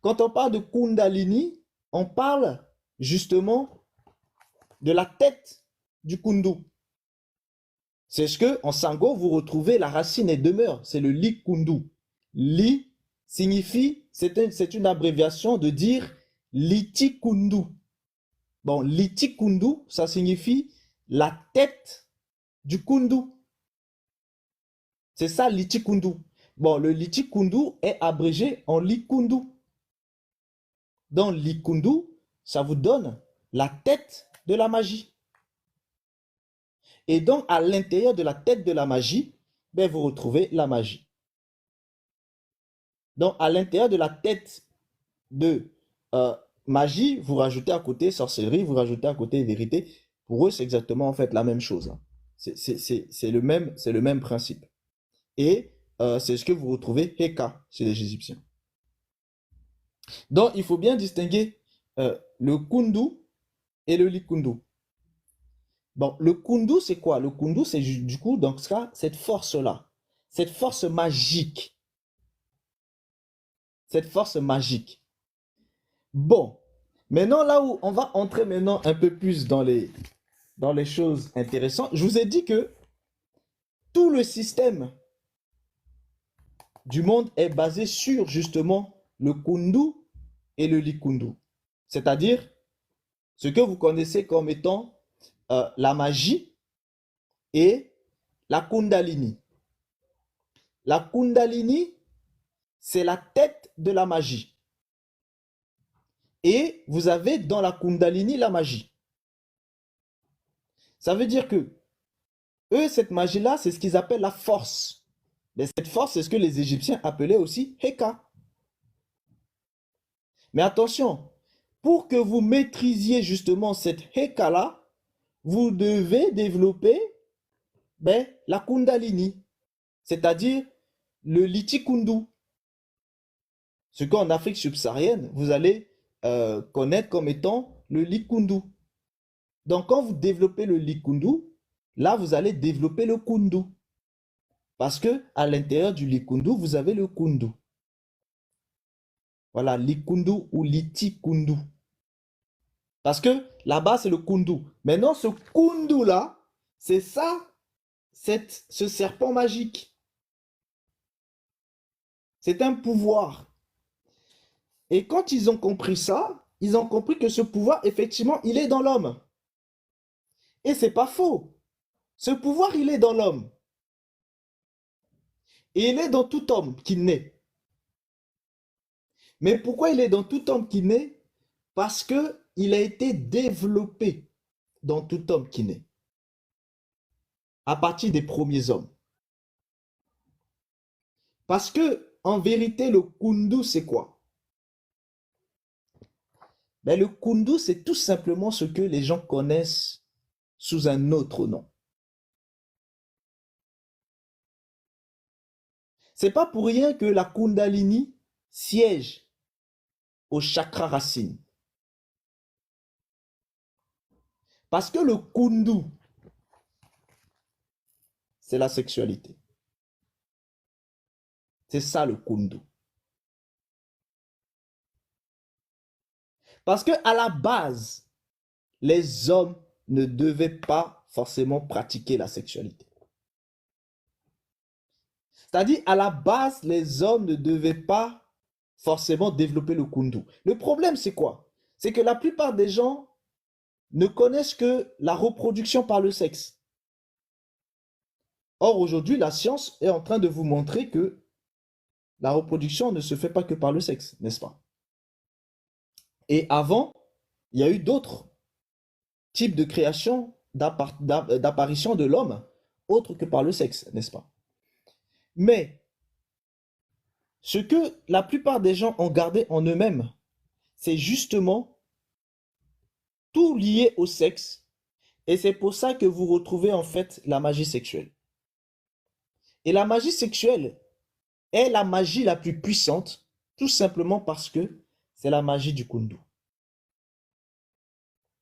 Quand on parle de Kundalini, on parle justement de la tête du Kundu. C'est ce que en Sango, vous retrouvez la racine et demeure. C'est le Likundu. Li signifie, c'est une abréviation de dire Liti Kundu. Bon, Liti Kundu, ça signifie la tête du Kundu. C'est ça, Liti Kundu. Bon, le Liti Kundu est abrégé en Likundu. Dans Likundu, ça vous donne la tête de la magie. Et donc, à l'intérieur de la tête de la magie, ben, vous retrouvez la magie. Donc, à l'intérieur de la tête de magie, vous rajoutez à côté sorcellerie, vous rajoutez à côté vérité. Pour eux, c'est exactement en fait la même chose. Hein. C'est le même principe. Et c'est ce que vous retrouvez Heka chez les Égyptiens. Donc, il faut bien distinguer le Kundu et le Likundu. Bon, le Kundu, c'est quoi? Le Kundu, c'est du coup, dans ce cas, cette force-là. Cette force magique. Cette force magique. Bon, maintenant, là où on va entrer maintenant un peu plus dans les choses intéressantes, je vous ai dit que tout le système du monde est basé sur justement le Kundu et le Likundu. C'est-à-dire ce que vous connaissez comme étant la magie et la Kundalini. La Kundalini, c'est la tête de la magie. Et vous avez dans la Kundalini la magie. Ça veut dire que eux, cette magie-là, c'est ce qu'ils appellent la force. Mais cette force, c'est ce que les Égyptiens appelaient aussi Heka. Mais attention, pour que vous maîtrisiez justement cette Heka-là, vous devez développer la Kundalini, c'est-à-dire le Litikundu. Ce qu'en Afrique subsaharienne, vous allez connaître comme étant le Likundu. Donc, quand vous développez le Likundu, là, vous allez développer le Kundu. Parce que à l'intérieur du Likundu, vous avez le Kundu. Voilà, Likundu ou Litikundu. Parce que là-bas, c'est le Kundu. Maintenant, ce Kundu-là, c'est ça, ce serpent magique. C'est un pouvoir. Et quand ils ont compris ça, ils ont compris que ce pouvoir, effectivement, il est dans l'homme. Et c'est pas faux. Ce pouvoir, il est dans l'homme. Et il est dans tout homme qui naît. Mais pourquoi il est dans tout homme qui naît? Parce qu'il a été développé dans tout homme qui naît. À partir des premiers hommes. Parce que, en vérité, le Kundu, c'est quoi? Le Kundu, c'est tout simplement ce que les gens connaissent sous un autre nom. C'est pas pour rien que la Kundalini siège au chakra racine. Parce que le Kundu, c'est la sexualité. C'est ça le Kundu. Parce que à la base, les hommes ne devaient pas forcément pratiquer la sexualité. C'est-à-dire, à la base, les hommes ne devaient pas forcément développer le Kundu. Le problème, c'est quoi? C'est que la plupart des gens ne connaissent que la reproduction par le sexe. Or, aujourd'hui, la science est en train de vous montrer que la reproduction ne se fait pas que par le sexe, n'est-ce pas? Et avant, il y a eu d'autres types de création, d'apparition de l'homme, autres que par le sexe, n'est-ce pas? Mais ce que la plupart des gens ont gardé en eux-mêmes, c'est justement tout lié au sexe. Et c'est pour ça que vous retrouvez en fait la magie sexuelle. Et la magie sexuelle est la magie la plus puissante, tout simplement parce que c'est la magie du Kundu.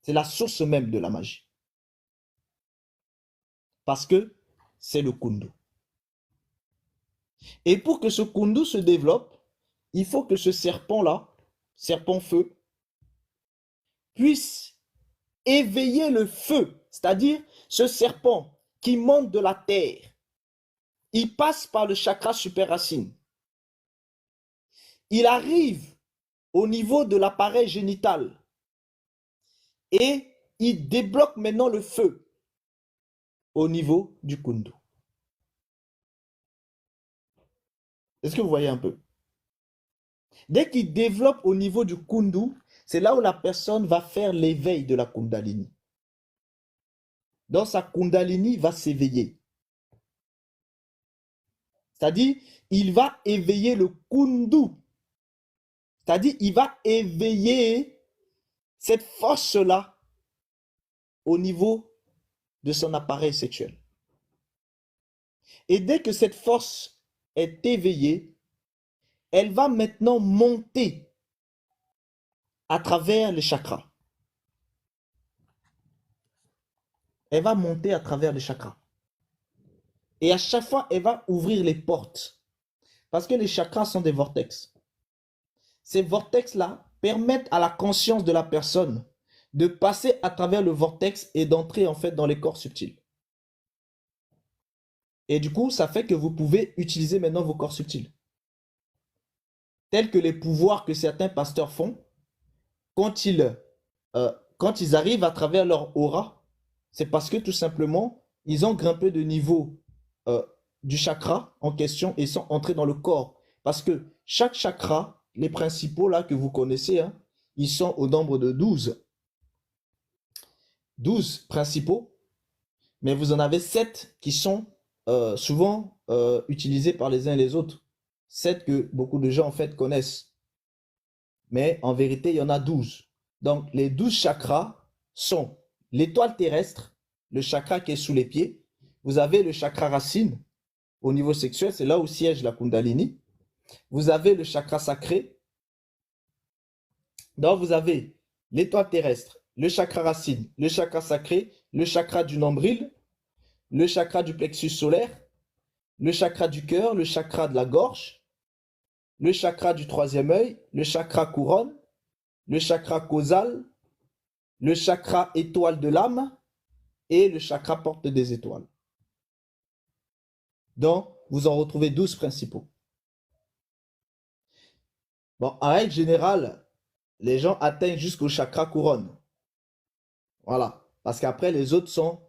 C'est la source même de la magie. Parce que c'est le Kundu. Et pour que ce Kundu se développe, il faut que ce serpent-là, serpent-feu, puisse éveiller le feu. C'est-à-dire ce serpent qui monte de la terre. Il passe par le chakra super-racine. Il arrive au niveau de l'appareil génital. Et il débloque maintenant le feu au niveau du kundu. Est-ce que vous voyez un peu? Dès qu'il développe au niveau du kundu, c'est là où la personne va faire l'éveil de la kundalini. Donc sa kundalini va s'éveiller. C'est-à-dire, il va éveiller le kundu. C'est-à-dire, il va éveiller cette force-là au niveau de son appareil sexuel. Et dès que cette force est éveillée, elle va maintenant monter à travers les chakras. Elle va monter à travers les chakras. Et à chaque fois, elle va ouvrir les portes. Parce que les chakras sont des vortex. Ces vortex-là permettent à la conscience de la personne de passer à travers le vortex et d'entrer en fait dans les corps subtils. Et du coup, ça fait que vous pouvez utiliser maintenant vos corps subtils. Tels que les pouvoirs que certains pasteurs font quand ils arrivent à travers leur aura, c'est parce que tout simplement, ils ont grimpé de niveau du chakra en question et sont entrés dans le corps. Parce que chaque chakra, les principaux là que vous connaissez, hein, ils sont au nombre de 12. 12 principaux, mais vous en avez 7 qui sont souvent utilisés par les uns et les autres. 7 que beaucoup de gens en fait connaissent. Mais en vérité, il y en a 12. Donc les 12 chakras sont l'étoile terrestre, le chakra qui est sous les pieds. Vous avez le chakra racine au niveau sexuel, c'est là où siège la kundalini. Vous avez le chakra sacré. Donc vous avez l'étoile terrestre, le chakra racine, le chakra sacré, le chakra du nombril, le chakra du plexus solaire, le chakra du cœur, le chakra de la gorge, le chakra du troisième œil, le chakra couronne, le chakra causal, le chakra étoile de l'âme et le chakra porte des étoiles. Donc, vous en retrouvez 12 principaux. Bon, en règle générale, les gens atteignent jusqu'au chakra couronne. Voilà. Parce qu'après, les autres sont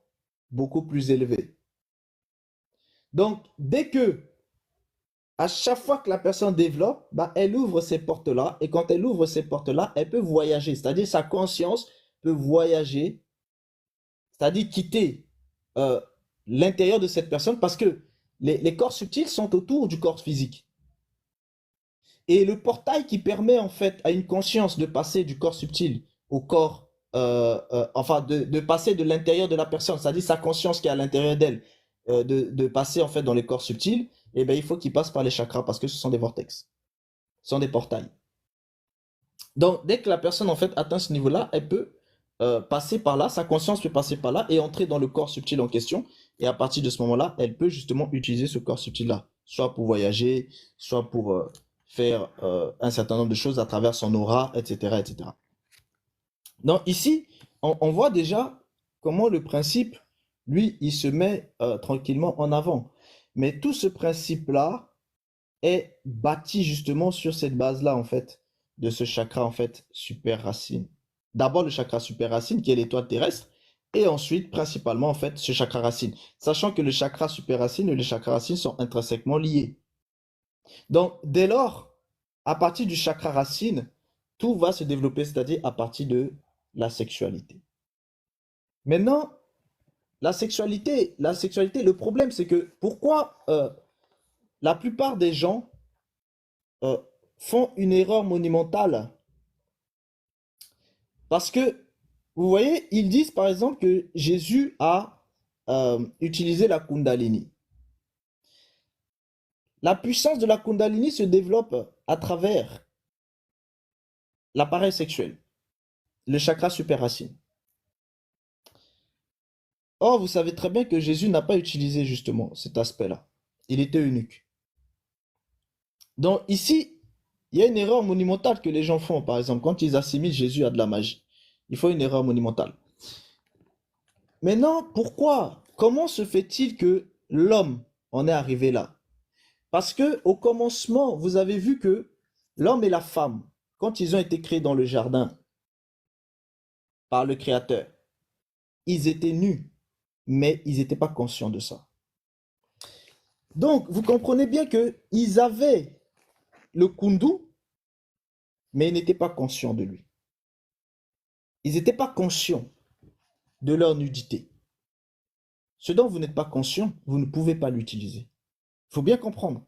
beaucoup plus élevés. Donc, dès que, à chaque fois que la personne développe, bah, elle ouvre ces portes-là. Et quand elle ouvre ces portes-là, elle peut voyager. C'est-à-dire, sa conscience peut voyager. C'est-à-dire quitter l'intérieur de cette personne parce que les corps subtils sont autour du corps physique. Et le portail qui permet en fait à une conscience de passer du corps subtil au corps, enfin de passer de l'intérieur de la personne, c'est-à-dire sa conscience qui est à l'intérieur d'elle, de passer en fait dans les corps subtils, et bien il faut qu'il passe par les chakras parce que ce sont des vortex, ce sont des portails. Donc dès que la personne en fait atteint ce niveau-là, elle peut passer par là, sa conscience peut passer par là et entrer dans le corps subtil en question. Et à partir de ce moment-là, elle peut justement utiliser ce corps subtil-là, soit pour voyager, soit pour faire un certain nombre de choses à travers son aura, etc. etc. Donc ici, on voit déjà comment le principe, lui, il se met tranquillement en avant. Mais tout ce principe-là est bâti justement sur cette base-là, en fait, de ce chakra, en fait, super racine. D'abord le chakra super racine, qui est l'étoile terrestre, et ensuite, principalement, en fait, ce chakra racine. Sachant que le chakra super racine et le chakra racine sont intrinsèquement liés. Donc, dès lors, à partir du chakra racine, tout va se développer, c'est-à-dire à partir de la sexualité. Maintenant, la sexualité, le problème, c'est que pourquoi la plupart des gens font une erreur monumentale? Parce que, vous voyez, ils disent par exemple que Jésus a utilisé la Kundalini. La puissance de la Kundalini se développe à travers l'appareil sexuel, le chakra super racine. Or, vous savez très bien que Jésus n'a pas utilisé justement cet aspect-là. Il était eunuque. Donc ici, il y a une erreur monumentale que les gens font, par exemple, quand ils assimilent Jésus à de la magie. Il faut une erreur monumentale. Maintenant, pourquoi? Comment se fait-il que l'homme en est arrivé là? Parce que au commencement, vous avez vu que l'homme et la femme, quand ils ont été créés dans le jardin, par le Créateur. Ils étaient nus, mais ils n'étaient pas conscients de ça. Donc, vous comprenez bien qu'ils avaient le kundu, mais ils n'étaient pas conscients de lui. Ils n'étaient pas conscients de leur nudité. Ce dont vous n'êtes pas conscient, vous ne pouvez pas l'utiliser. Il faut bien comprendre.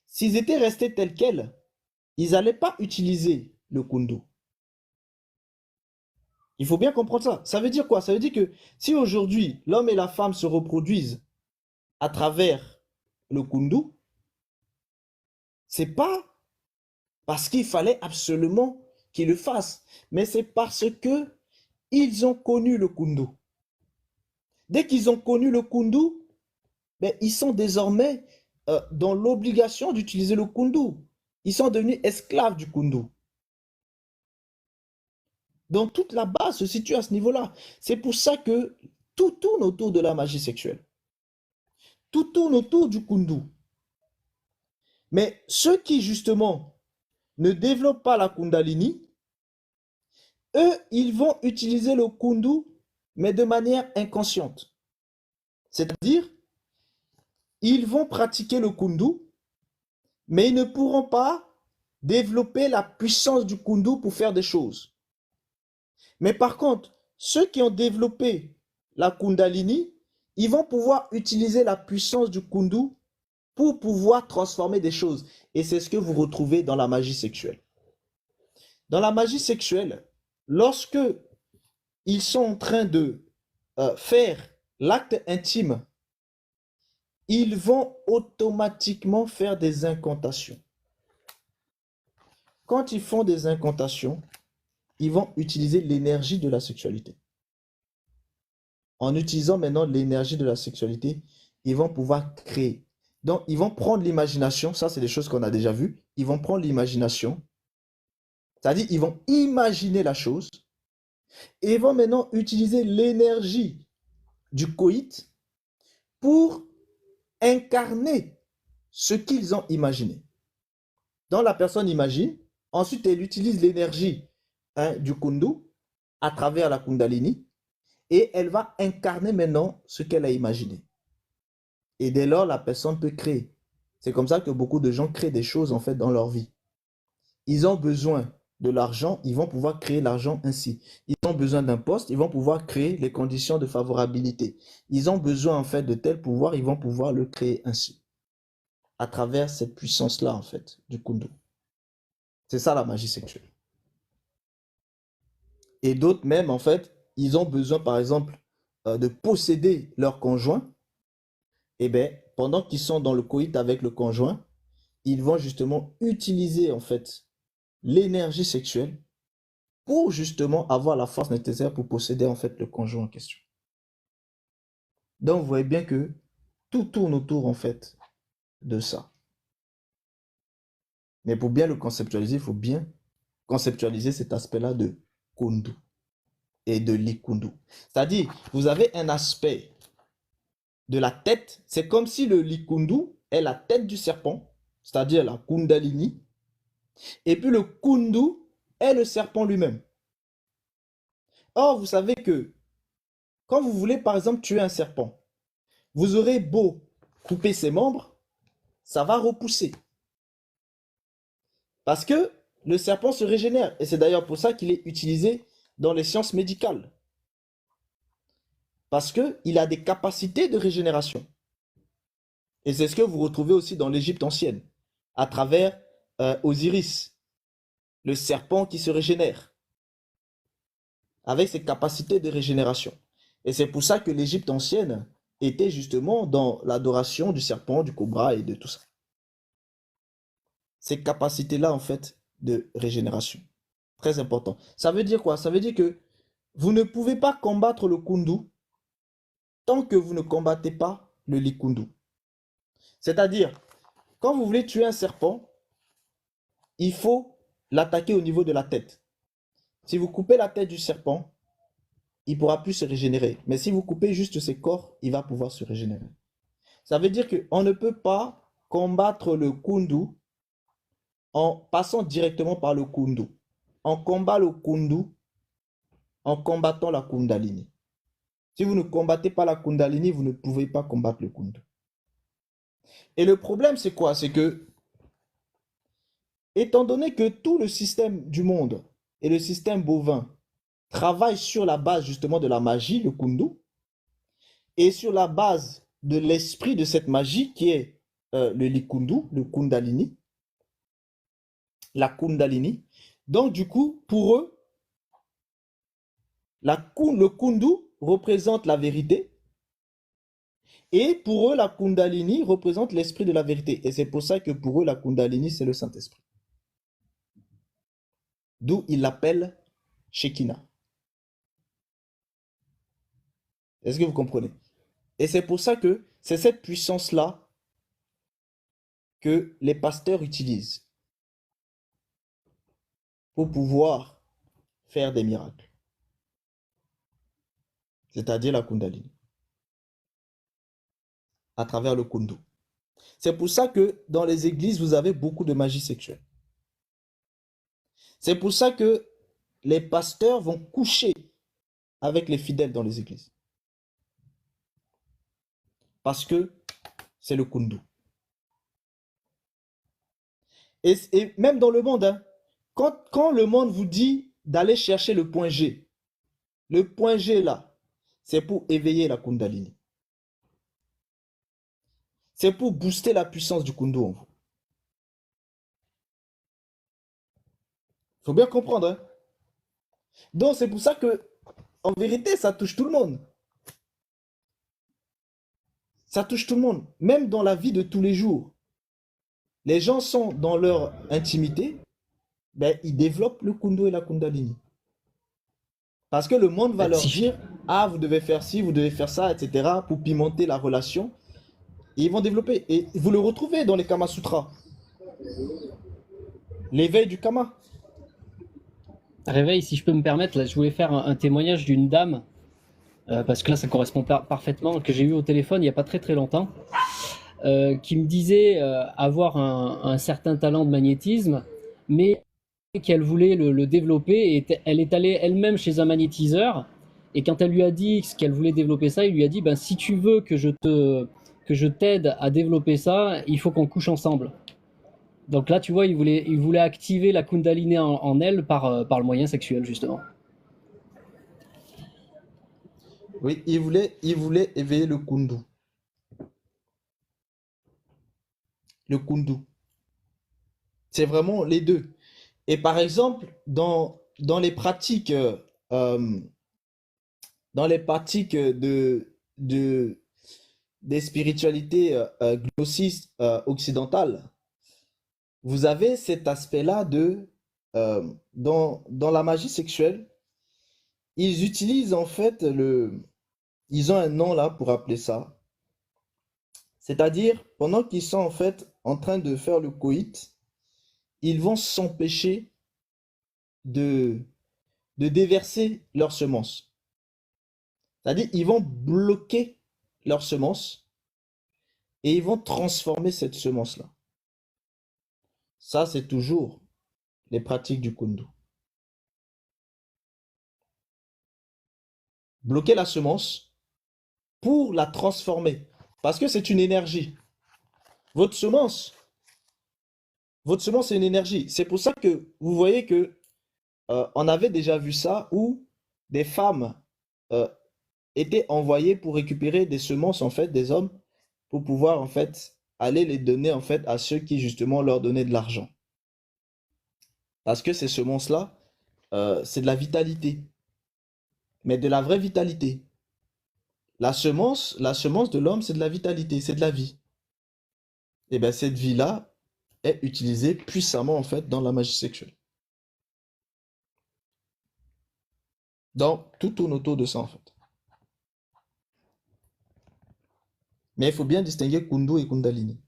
S'ils étaient restés tels quels, ils n'allaient pas utiliser le kundu. Il faut bien comprendre ça. Ça veut dire quoi? Ça veut dire que si aujourd'hui, l'homme et la femme se reproduisent à travers le kundu, c'est pas parce qu'il fallait absolument qu'ils le fassent, mais c'est parce que ils ont connu le kundu. Dès qu'ils ont connu le kundu, ben, ils sont désormais dans l'obligation d'utiliser le kundu. Ils sont devenus esclaves du kundu. Donc toute la base se situe à ce niveau-là. C'est pour ça que tout tourne autour de la magie sexuelle. Tout tourne autour du kundu. Mais ceux qui justement ne développent pas la kundalini, eux, ils vont utiliser le kundu, mais de manière inconsciente. C'est-à-dire, ils vont pratiquer le kundu, mais ils ne pourront pas développer la puissance du kundu pour faire des choses. Mais par contre, ceux qui ont développé la kundalini, ils vont pouvoir utiliser la puissance du kundu pour pouvoir transformer des choses. Et c'est ce que vous retrouvez dans la magie sexuelle. Dans la magie sexuelle, lorsque ils sont en train de faire l'acte intime, ils vont automatiquement faire des incantations. Quand ils font des incantations, ils vont utiliser l'énergie de la sexualité. En utilisant maintenant l'énergie de la sexualité, ils vont pouvoir créer. Donc, ils vont prendre l'imagination, ça c'est des choses qu'on a déjà vues, ils vont prendre l'imagination, c'est-à-dire ils vont imaginer la chose, et ils vont maintenant utiliser l'énergie du coït pour incarner ce qu'ils ont imaginé. Donc, la personne imagine, ensuite elle utilise l'énergie du kundu à travers la kundalini, et elle va incarner maintenant ce qu'elle a imaginé. Et dès lors, la personne peut créer. C'est comme ça que beaucoup de gens créent des choses en fait dans leur vie. Ils ont besoin de l'argent, ils vont pouvoir créer l'argent ainsi. Ils ont besoin d'un poste, ils vont pouvoir créer les conditions de favorabilité. Ils ont besoin en fait de tel pouvoir, ils vont pouvoir le créer ainsi. À travers cette puissance-là en fait du kundu. C'est ça la magie sexuelle. Et d'autres même en fait, ils ont besoin par exemple de posséder leur conjoint. Et bien, pendant qu'ils sont dans le coït avec le conjoint, ils vont justement utiliser en fait l'énergie sexuelle pour justement avoir la force nécessaire pour posséder en fait le conjoint en question. Donc vous voyez bien que tout tourne autour en fait de ça. Mais pour bien le conceptualiser, il faut bien conceptualiser cet aspect-là de kundu et de likundu. C'est-à-dire, vous avez un aspect de la tête, c'est comme si le likundu est la tête du serpent, c'est-à-dire la kundalini, et puis le kundu est le serpent lui-même. Or, vous savez que quand vous voulez par exemple tuer un serpent, vous aurez beau couper ses membres, ça va repousser. Parce que le serpent se régénère, et c'est d'ailleurs pour ça qu'il est utilisé dans les sciences médicales. Parce qu'il a des capacités de régénération. Et c'est ce que vous retrouvez aussi dans l'Égypte ancienne, à travers Osiris, le serpent qui se régénère, avec ses capacités de régénération. Et c'est pour ça que l'Égypte ancienne était justement dans l'adoration du serpent, du cobra et de tout ça. Ces capacités-là, en fait, de régénération. Très important. Ça veut dire quoi? Ça veut dire que vous ne pouvez pas combattre le kundu tant que vous ne combattez pas le likundu. C'est-à-dire, quand vous voulez tuer un serpent, il faut l'attaquer au niveau de la tête. Si vous coupez la tête du serpent, il ne pourra plus se régénérer. Mais si vous coupez juste ses corps, il va pouvoir se régénérer. Ça veut dire qu'on ne peut pas combattre le kundu en passant directement par le kundu. On combat le kundu en combattant la Kundalini. Si vous ne combattez pas la Kundalini, vous ne pouvez pas combattre le Kundu. Et le problème, c'est quoi? C'est que, étant donné que tout le système du monde et le système bovin travaillent sur la base justement de la magie, le Kundu, et sur la base de l'esprit de cette magie qui est le Likundu, le Kundalini, la Kundalini. Donc du coup, pour eux, le Kundu représente la vérité et pour eux, la Kundalini représente l'esprit de la vérité. Et c'est pour ça que pour eux, la Kundalini, c'est le Saint-Esprit. D'où ils l'appellent Shekinah. Est-ce que vous comprenez? Et c'est pour ça que c'est cette puissance-là que les pasteurs utilisent pour pouvoir faire des miracles. C'est-à-dire la Kundalini. À travers le Kundu. C'est pour ça que dans les églises, vous avez beaucoup de magie sexuelle. C'est pour ça que les pasteurs vont coucher avec les fidèles dans les églises. Parce que c'est le Kundu. Et même dans le monde, hein, quand le monde vous dit d'aller chercher le point G là, c'est pour éveiller la Kundalini. C'est pour booster la puissance du Kundu en vous. Il faut bien comprendre. Hein? Donc c'est pour ça que, en vérité, ça touche tout le monde. Ça touche tout le monde, même dans la vie de tous les jours. Les gens sont dans leur intimité, ben, ils développent le Kundu et la Kundalini. Parce que le monde va leur dire, ah, vous devez faire ci, vous devez faire ça, etc., pour pimenter la relation. Et ils vont développer. Et vous le retrouvez dans les Kama Sutras. L'éveil du Kama. Réveil, si je peux me permettre, là, je voulais faire un témoignage d'une dame, parce que là, ça correspond parfaitement, que j'ai eu au téléphone il n'y a pas très très longtemps, qui me disait avoir un certain talent de magnétisme, mais qu'elle voulait le développer, et elle est allée elle-même chez un magnétiseur, et quand elle lui a dit qu'elle voulait développer ça, il lui a dit, ben, si tu veux que je t'aide à développer ça, il faut qu'on couche ensemble. Donc là, tu vois, il voulait activer la Kundalini en elle par le moyen sexuel, justement. Oui, il voulait éveiller le Kundu. Le Kundu. C'est vraiment les deux. Et par exemple, dans les pratiques, des spiritualités gnosis occidentales, vous avez cet aspect-là de, dans la magie sexuelle, ils utilisent en fait ils ont un nom là pour appeler ça. C'est-à-dire, pendant qu'ils sont en fait en train de faire le coït, ils vont s'empêcher de déverser leurs semences. C'est-à-dire, ils vont bloquer leurs semences et ils vont transformer cette semence-là. Ça, c'est toujours les pratiques du Kundu. Bloquer la semence pour la transformer. Parce que c'est une énergie. Votre semence, c'est une énergie. C'est pour ça que vous voyez que on avait déjà vu ça où des femmes étaient envoyées pour récupérer des semences en fait des hommes pour pouvoir en fait aller les donner en fait à ceux qui justement leur donnaient de l'argent. Parce que ces semences-là, c'est de la vitalité, mais de la vraie vitalité. La semence de l'homme, c'est de la vitalité, c'est de la vie. Et bien cette vie-là est utilisée puissamment en fait dans la magie sexuelle. Donc tout tourne autour de ça en fait. Mais il faut bien distinguer Kundu et Kundalini.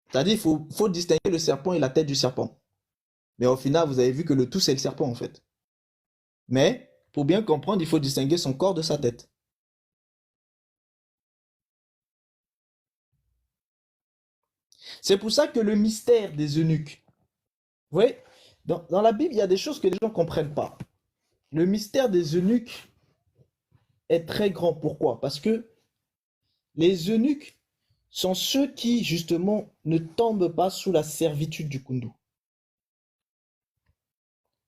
C'est-à-dire il faut distinguer le serpent et la tête du serpent. Mais au final, vous avez vu que le tout, c'est le serpent en fait. Mais pour bien comprendre, il faut distinguer son corps de sa tête. C'est pour ça que le mystère des eunuques, vous voyez, dans la Bible, il y a des choses que les gens ne comprennent pas. Le mystère des eunuques est très grand. Pourquoi? Parce que les eunuques sont ceux qui, justement, ne tombent pas sous la servitude du kundu.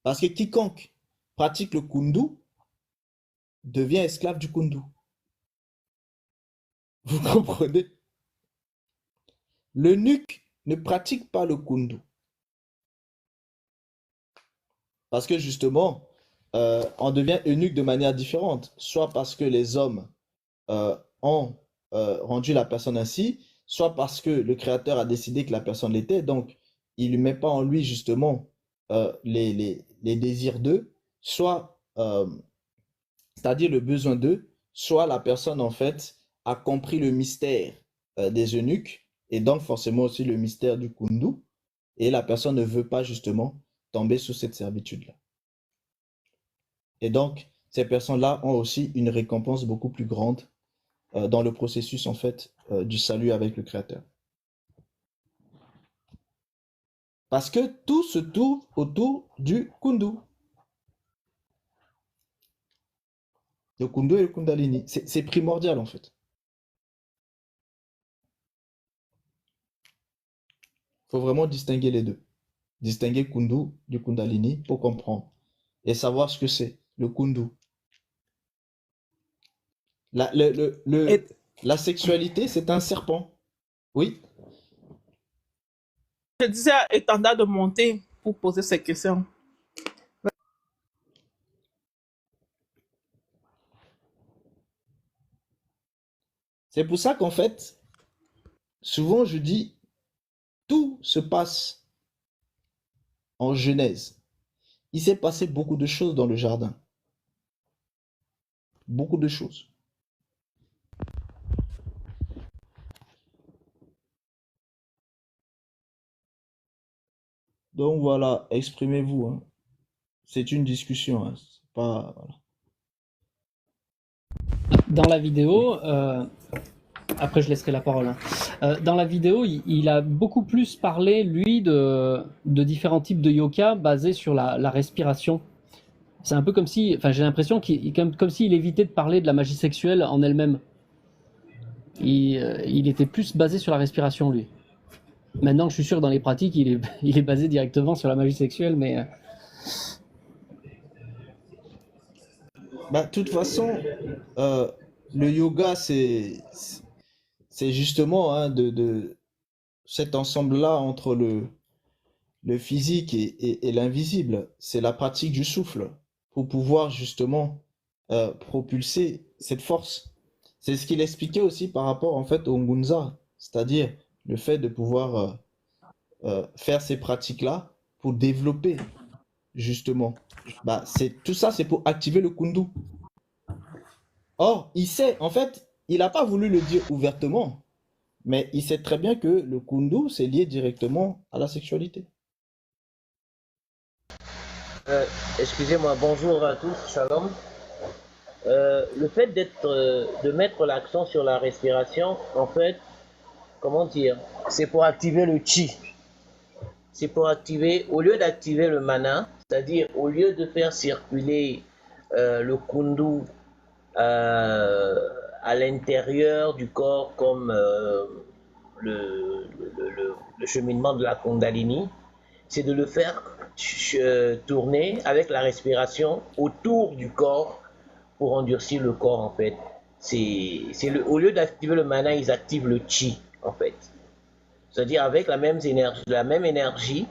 Parce que quiconque pratique le kundu devient esclave du kundu. Vous comprenez? L'eunuque ne pratique pas le kundu. Parce que justement, on devient eunuque de manière différente. Soit parce que les hommes ont rendu la personne ainsi, soit parce que le Créateur a décidé que la personne l'était. Donc, il ne met pas en lui justement les désirs d'eux, soit, c'est-à-dire le besoin d'eux, soit la personne en fait a compris le mystère des eunuques et donc forcément aussi le mystère du kundu, et la personne ne veut pas justement tomber sous cette servitude-là. Et donc, ces personnes-là ont aussi une récompense beaucoup plus grande dans le processus en fait du salut avec le Créateur. Parce que tout se tourne autour du kundu. Le kundu et le kundalini, c'est primordial en fait. Il faut vraiment distinguer les deux. Distinguer kundu du kundalini pour comprendre et savoir ce que c'est le kundu. La sexualité, c'est un serpent. Oui. Je disais à Etanda de monter pour poser ces questions. C'est pour ça qu'en fait, souvent je dis, tout se passe en Genèse. Il s'est passé beaucoup de choses dans le jardin. Beaucoup de choses. Donc voilà, exprimez-vous. Hein. C'est une discussion. Hein. C'est pas... Voilà. Dans la vidéo, après je laisserai la parole. Hein. Dans la vidéo, il a beaucoup plus parlé, lui, de différents types de yoga basés sur la respiration. C'est un peu comme si, enfin j'ai l'impression comme s'il évitait de parler de la magie sexuelle en elle-même. Il était plus basé sur la respiration, lui. Maintenant, je suis sûr que dans les pratiques, il est basé directement sur la magie sexuelle, mais... Bah, de toute façon, le yoga, c'est justement hein, de cet ensemble-là entre le physique et l'invisible. C'est la pratique du souffle pour pouvoir justement propulser cette force. C'est ce qu'il expliquait aussi par rapport en fait au Ngunza, c'est-à-dire le fait de pouvoir faire ces pratiques-là pour développer justement. Bah, tout ça, c'est pour activer le kundu. Or, il sait, en fait, il n'a pas voulu le dire ouvertement, mais il sait très bien que le kundu, c'est lié directement à la sexualité. Excusez-moi, bonjour à tous, shalom. Le fait de mettre l'accent sur la respiration, en fait, comment dire, c'est pour activer le chi. C'est pour activer, au lieu d'activer le mana, c'est-à-dire au lieu de faire circuler le kundu à l'intérieur du corps comme le cheminement de la Kundalini, c'est de le faire tourner avec la respiration autour du corps pour endurcir le corps en fait. Au lieu d'activer le mana, ils activent le chi en fait. C'est-à-dire avec la même énergie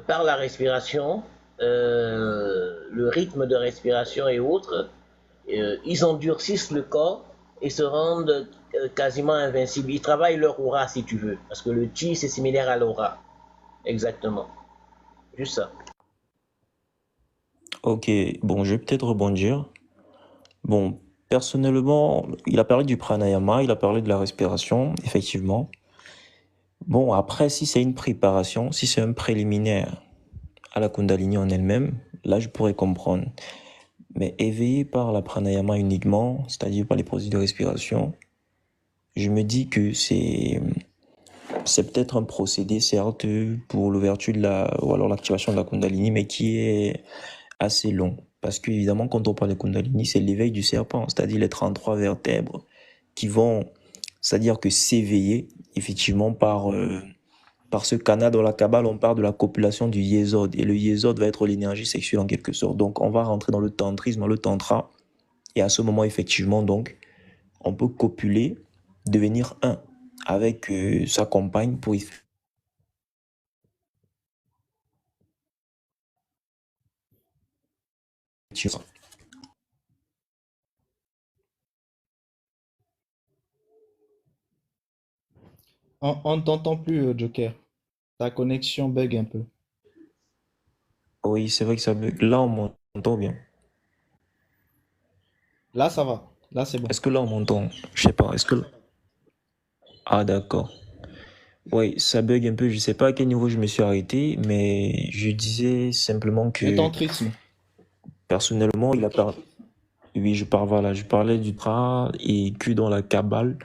par la respiration, le rythme de respiration et autres, ils endurcissent le corps et se rendent quasiment invincibles. Ils travaillent leur aura si tu veux, parce que le chi c'est similaire à l'aura. Exactement. Juste ça. Ok, bon, je vais peut-être rebondir. Bon, personnellement, il a parlé du pranayama, il a parlé de la respiration, effectivement. Bon, après, si c'est une préparation, si c'est un préliminaire à la Kundalini en elle-même, là, je pourrais comprendre. Mais éveillé par la pranayama uniquement, c'est-à-dire par les processus de respiration, je me dis que c'est peut-être un procédé, certes, pour l'ouverture ou alors l'activation de la Kundalini, mais qui est assez long. Parce qu'évidemment, quand on parle de Kundalini, c'est l'éveil du serpent, c'est-à-dire les 33 vertèbres qui vont, c'est-à-dire que s'éveiller, effectivement, par ce canal dans la Kabbale, on parle de la copulation du Yesod. Et le Yesod va être l'énergie sexuelle en quelque sorte. Donc, on va rentrer dans le tantrisme, dans le tantra. Et à ce moment, effectivement, donc, on peut copuler, devenir un avec sa compagne pour y faire. On ne t'entend plus, Joker. Ta connexion bug un peu. Oui, c'est vrai que ça bug. Là, on m'entend bien. Là, ça va. Là, c'est bon. Est-ce que là, on m'entend? Je sais pas. Est-ce que... Ah, d'accord. Oui, ça bug un peu. Je sais pas à quel niveau je me suis arrêté, mais je disais simplement que... Le tantrisme. Personnellement, il a parlé... Oui, je parlais du tra et que dans la Kabbale,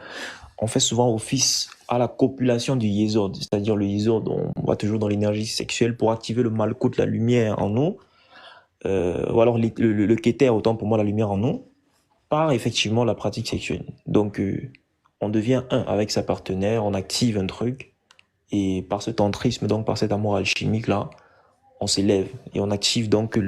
on fait souvent office à la copulation du Yesod. C'est-à-dire le Yesod, on va toujours dans l'énergie sexuelle pour activer le Malkout, la lumière en nous. Ou alors le Keter, autant pour moi, la lumière en nous, par effectivement la pratique sexuelle. Donc, on devient un avec sa partenaire, on active un truc, et par ce tantrisme, donc par cet amour alchimique là, on s'élève et on active donc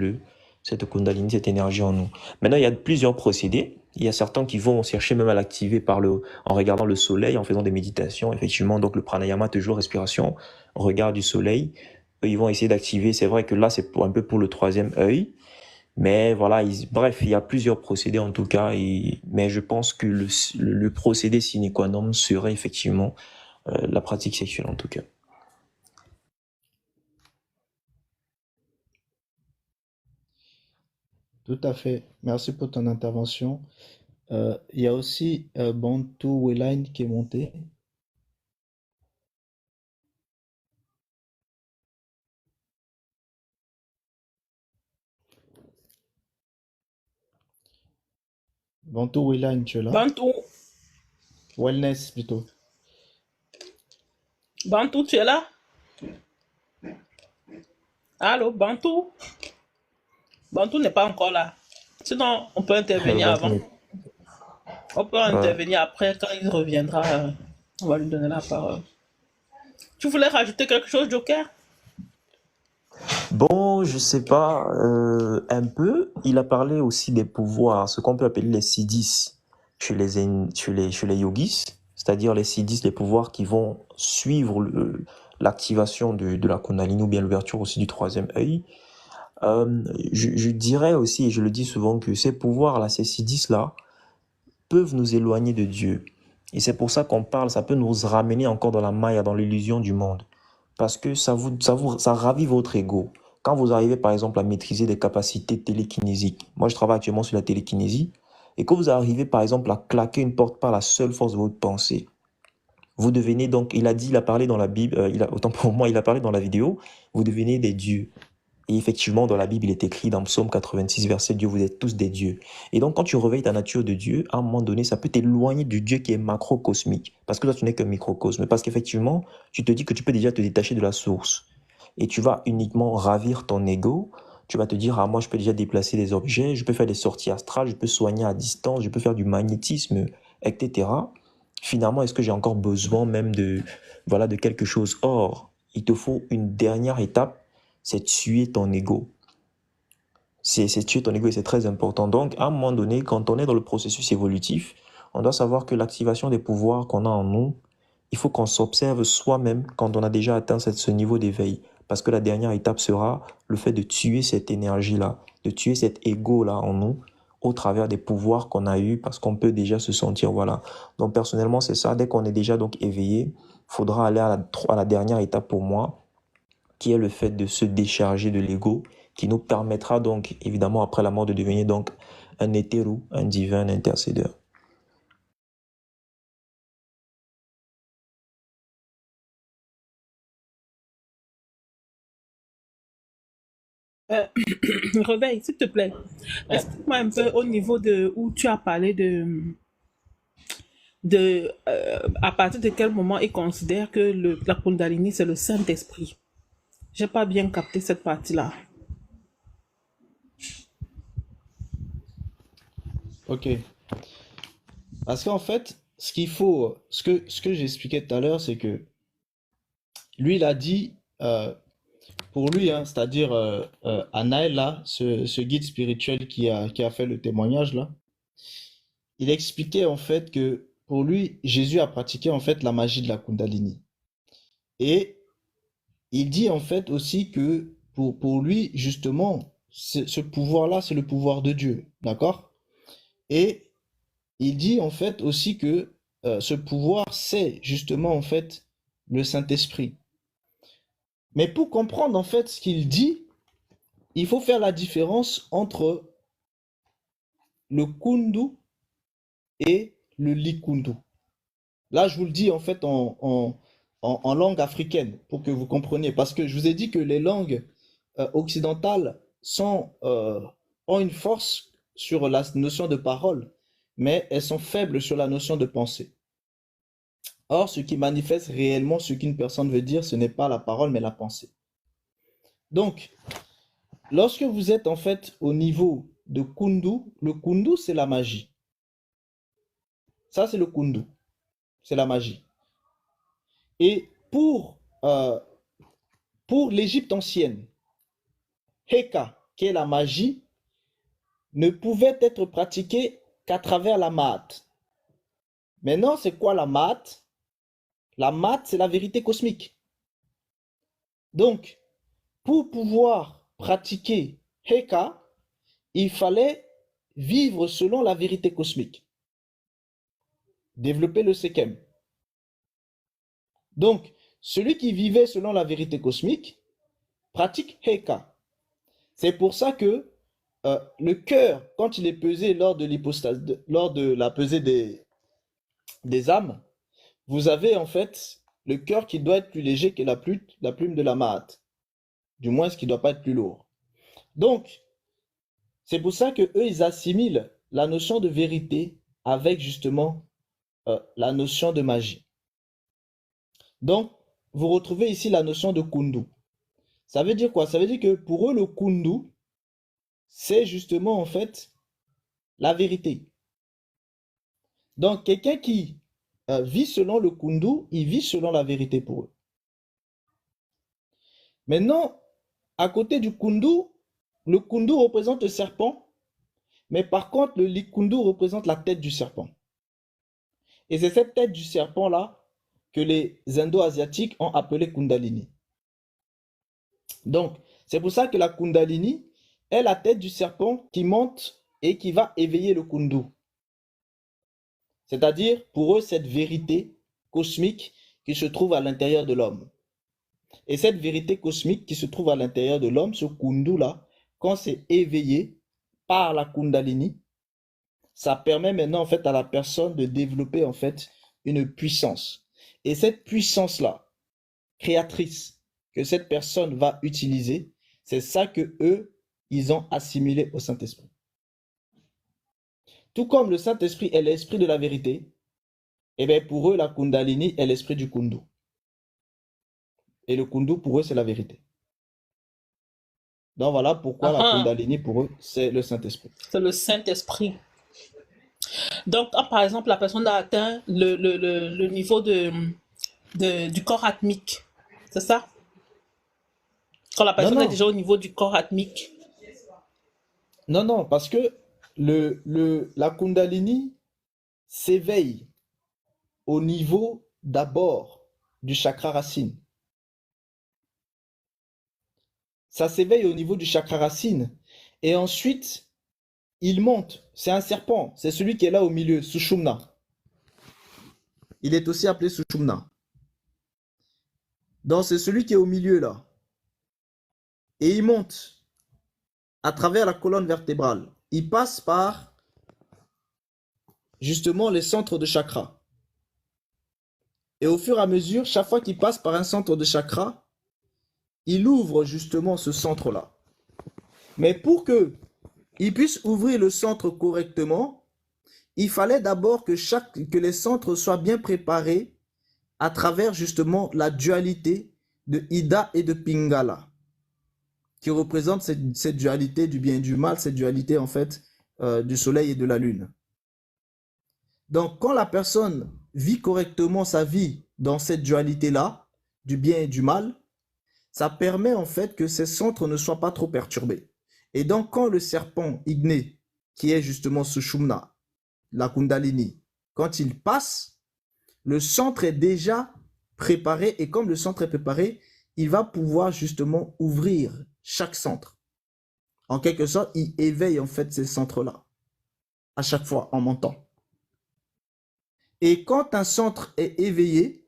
cette Kundalini, cette énergie en nous. Maintenant, il y a plusieurs procédés. Il y a certains qui vont chercher même à l'activer en regardant le soleil, en faisant des méditations. Effectivement, donc le pranayama, toujours respiration, regard du soleil. Eux, ils vont essayer d'activer. C'est vrai que là, c'est un peu pour le troisième œil. Mais voilà, bref, il y a plusieurs procédés en tout cas. Mais je pense que le procédé sine qua non serait effectivement la pratique sexuelle en tout cas. Tout à fait. Merci pour ton intervention. Il y a aussi Bantu Wayline qui est monté. Bantu Wayline, tu es là? Bantu. Wellness plutôt. Bantu, tu es là? Allô, Bantu? Bantu n'est pas encore là. Sinon, on peut intervenir avant. On peut intervenir après, quand il reviendra, on va lui donner la parole. Tu voulais rajouter quelque chose, Joker? Bon, je sais pas, un peu. Il a parlé aussi des pouvoirs, ce qu'on peut appeler les siddhis chez les yogis, c'est-à-dire les siddhis, les pouvoirs qui vont suivre l'activation de la Kundalini ou bien l'ouverture aussi du troisième œil. Je dirais aussi, et je le dis souvent, que ces pouvoirs-là, ces siddhis-là, peuvent nous éloigner de Dieu. Et c'est pour ça qu'on parle, ça peut nous ramener encore dans la maya, dans l'illusion du monde. Parce que ça ravit votre ego. Quand vous arrivez, par exemple, à maîtriser des capacités télékinésiques, moi je travaille actuellement sur la télékinésie, et que vous arrivez, par exemple, à claquer une porte par la seule force de votre pensée, vous devenez donc, il a parlé dans la Bible, autant pour moi, il a parlé dans la vidéo, vous devenez des dieux. Et effectivement, dans la Bible, il est écrit dans Psaume 86, verset Dieu, vous êtes tous des dieux. Et donc, quand tu réveilles ta nature de Dieu, à un moment donné, ça peut t'éloigner du Dieu qui est macrocosmique. Parce que toi, tu n'es qu'un microcosme. Parce qu'effectivement, tu te dis que tu peux déjà te détacher de la source. Et tu vas uniquement ravir ton ego. Tu vas te dire, moi, je peux déjà déplacer des objets, je peux faire des sorties astrales, je peux soigner à distance, je peux faire du magnétisme, etc. Finalement, est-ce que j'ai encore besoin même de quelque chose? Or, il te faut une dernière étape, c'est tuer ton ego. C'est tuer ton ego et c'est très important. Donc, à un moment donné, quand on est dans le processus évolutif, on doit savoir que l'activation des pouvoirs qu'on a en nous, il faut qu'on s'observe soi-même quand on a déjà atteint ce niveau d'éveil. Parce que la dernière étape sera le fait de tuer cette énergie-là, de tuer cet ego-là en nous, au travers des pouvoirs qu'on a eus, parce qu'on peut déjà se sentir, voilà. Donc, personnellement, c'est ça. Dès qu'on est déjà donc éveillé, il faudra aller à la dernière étape pour moi, qui est le fait de se décharger de l'ego, qui nous permettra donc, évidemment, après la mort, de devenir donc un hétéro, un divin intercédeur. Réveille, s'il te plaît. Explique-moi un peu au niveau de où tu as parlé à partir de quel moment ils considèrent que la Kundalini, c'est le Saint-Esprit. J'ai pas bien capté cette partie-là. Ok. Parce qu'en fait, ce qu'il faut, ce que j'expliquais tout à l'heure, c'est que lui, il a dit, pour lui, hein, c'est-à-dire Anaël, là, ce guide spirituel qui a fait le témoignage, là, il expliquait en fait que pour lui, Jésus a pratiqué en fait la magie de la Kundalini. Et il dit en fait aussi que pour lui, justement, ce pouvoir-là, c'est le pouvoir de Dieu. D'accord? Et il dit en fait aussi que ce pouvoir, c'est justement en fait le Saint-Esprit. Mais pour comprendre en fait ce qu'il dit, il faut faire la différence entre le kundu et le likundu. Là, je vous le dis en fait en langue africaine pour que vous compreniez. Parce que je vous ai dit que les langues occidentales ont une force sur la notion de parole, mais elles sont faibles sur la notion de pensée. Or, ce qui manifeste réellement ce qu'une personne veut dire, ce n'est pas la parole, mais la pensée. Donc, lorsque vous êtes en fait au niveau de kundu, le kundu, c'est la magie. Ça, c'est le kundu. C'est la magie. Et pour l'Égypte ancienne, Heka, qui est la magie, ne pouvait être pratiquée qu'à travers la Maat. Maintenant, c'est quoi la Maat? La Maat, c'est la vérité cosmique. Donc, pour pouvoir pratiquer Heka, il fallait vivre selon la vérité cosmique. Développer le Sekem. Donc, celui qui vivait selon la vérité cosmique pratique Heka. C'est pour ça que le cœur, quand il est pesé lors de l'hypostase, lors de la pesée des âmes, vous avez en fait le cœur qui doit être plus léger que la plume de la Maat. Du moins, ce qui ne doit pas être plus lourd. Donc, c'est pour ça que eux, ils assimilent la notion de vérité avec justement la notion de magie. Donc, vous retrouvez ici la notion de kundu. Ça veut dire quoi? Ça veut dire que pour eux, le kundu, c'est justement en fait la vérité. Donc, quelqu'un qui vit selon le kundu, il vit selon la vérité pour eux. Maintenant, à côté du kundu, le kundu représente le serpent, mais par contre, le likundu représente la tête du serpent. Et c'est cette tête du serpent-là que les Indo-Asiatiques ont appelée Kundalini. Donc, c'est pour ça que la Kundalini est la tête du serpent qui monte et qui va éveiller le kundu. C'est-à-dire, pour eux, cette vérité cosmique qui se trouve à l'intérieur de l'homme. Et cette vérité cosmique qui se trouve à l'intérieur de l'homme, ce kundu-là, quand c'est éveillé par la Kundalini, ça permet maintenant en fait à la personne de développer en fait une puissance. Et cette puissance-là, créatrice, que cette personne va utiliser, c'est ça que eux, ils ont assimilé au Saint-Esprit. Tout comme le Saint-Esprit est l'esprit de la vérité, et bien pour eux, la Kundalini est l'esprit du kundu. Et le kundu, pour eux, c'est la vérité. Donc voilà pourquoi la Kundalini, pour eux, c'est le Saint-Esprit. C'est le Saint-Esprit. Donc, quand par exemple la personne a atteint le niveau du corps atmique, c'est ça? Quand la personne est déjà au niveau du corps atmique. Non, parce que la Kundalini s'éveille au niveau d'abord du chakra racine. Ça s'éveille au niveau du chakra racine et ensuite il monte. C'est un serpent, c'est celui qui est là au milieu, Sushumna. Il est aussi appelé Sushumna. Donc c'est celui qui est au milieu là. Et il monte à travers la colonne vertébrale. Il passe par justement les centres de chakra. Et au fur et à mesure, chaque fois qu'il passe par un centre de chakra, il ouvre justement ce centre-là. Mais pour qu'il puisse ouvrir le centre correctement, il fallait d'abord que les centres soient bien préparés à travers justement la dualité de Ida et de Pingala, qui représente cette dualité du bien et du mal, cette dualité en fait du soleil et de la lune. Donc, quand la personne vit correctement sa vie dans cette dualité-là, du bien et du mal, ça permet en fait que ces centres ne soient pas trop perturbés. Et donc, quand le serpent Igné, qui est justement Sushumna, la Kundalini, quand il passe, le centre est déjà préparé, et comme le centre est préparé, il va pouvoir justement ouvrir chaque centre. En quelque sorte, il éveille en fait ces centres-là, à chaque fois en montant. Et quand un centre est éveillé,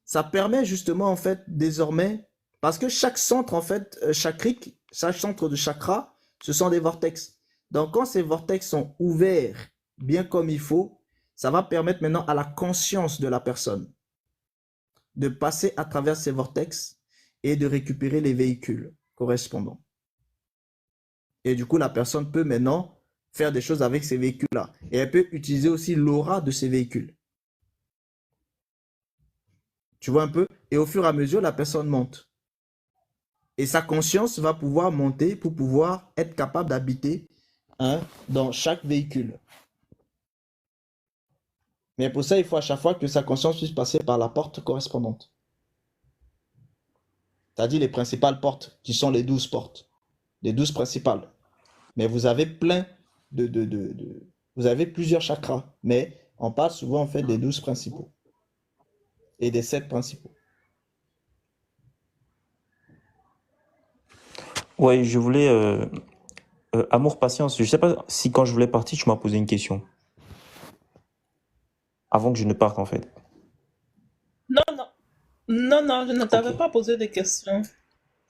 ça permet justement en fait désormais, parce que chaque centre en fait, chakrique, chaque centre de chakra, ce sont des vortex. Donc quand ces vortex sont ouverts bien comme il faut, ça va permettre maintenant à la conscience de la personne de passer à travers ces vortex et de récupérer les véhicules correspondants. Et du coup, la personne peut maintenant faire des choses avec ces véhicules-là. Et elle peut utiliser aussi l'aura de ces véhicules. Tu vois un peu? Et au fur et à mesure, la personne monte. Et sa conscience va pouvoir monter pour pouvoir être capable d'habiter dans chaque véhicule. Mais pour ça, il faut à chaque fois que sa conscience puisse passer par la porte correspondante. C'est-à-dire les principales portes, qui sont les 12 portes. Les 12 principales. Mais vous avez plein vous avez plusieurs chakras. Mais on parle souvent en fait des 12 principaux. Et des 7 principaux. Ouais, je voulais... amour, patience. Je sais pas si quand je voulais partir, tu m'as posé une question. Avant que je ne parte, en fait. Non, non. Non, non, je ne t'avais Ok. pas posé de questions.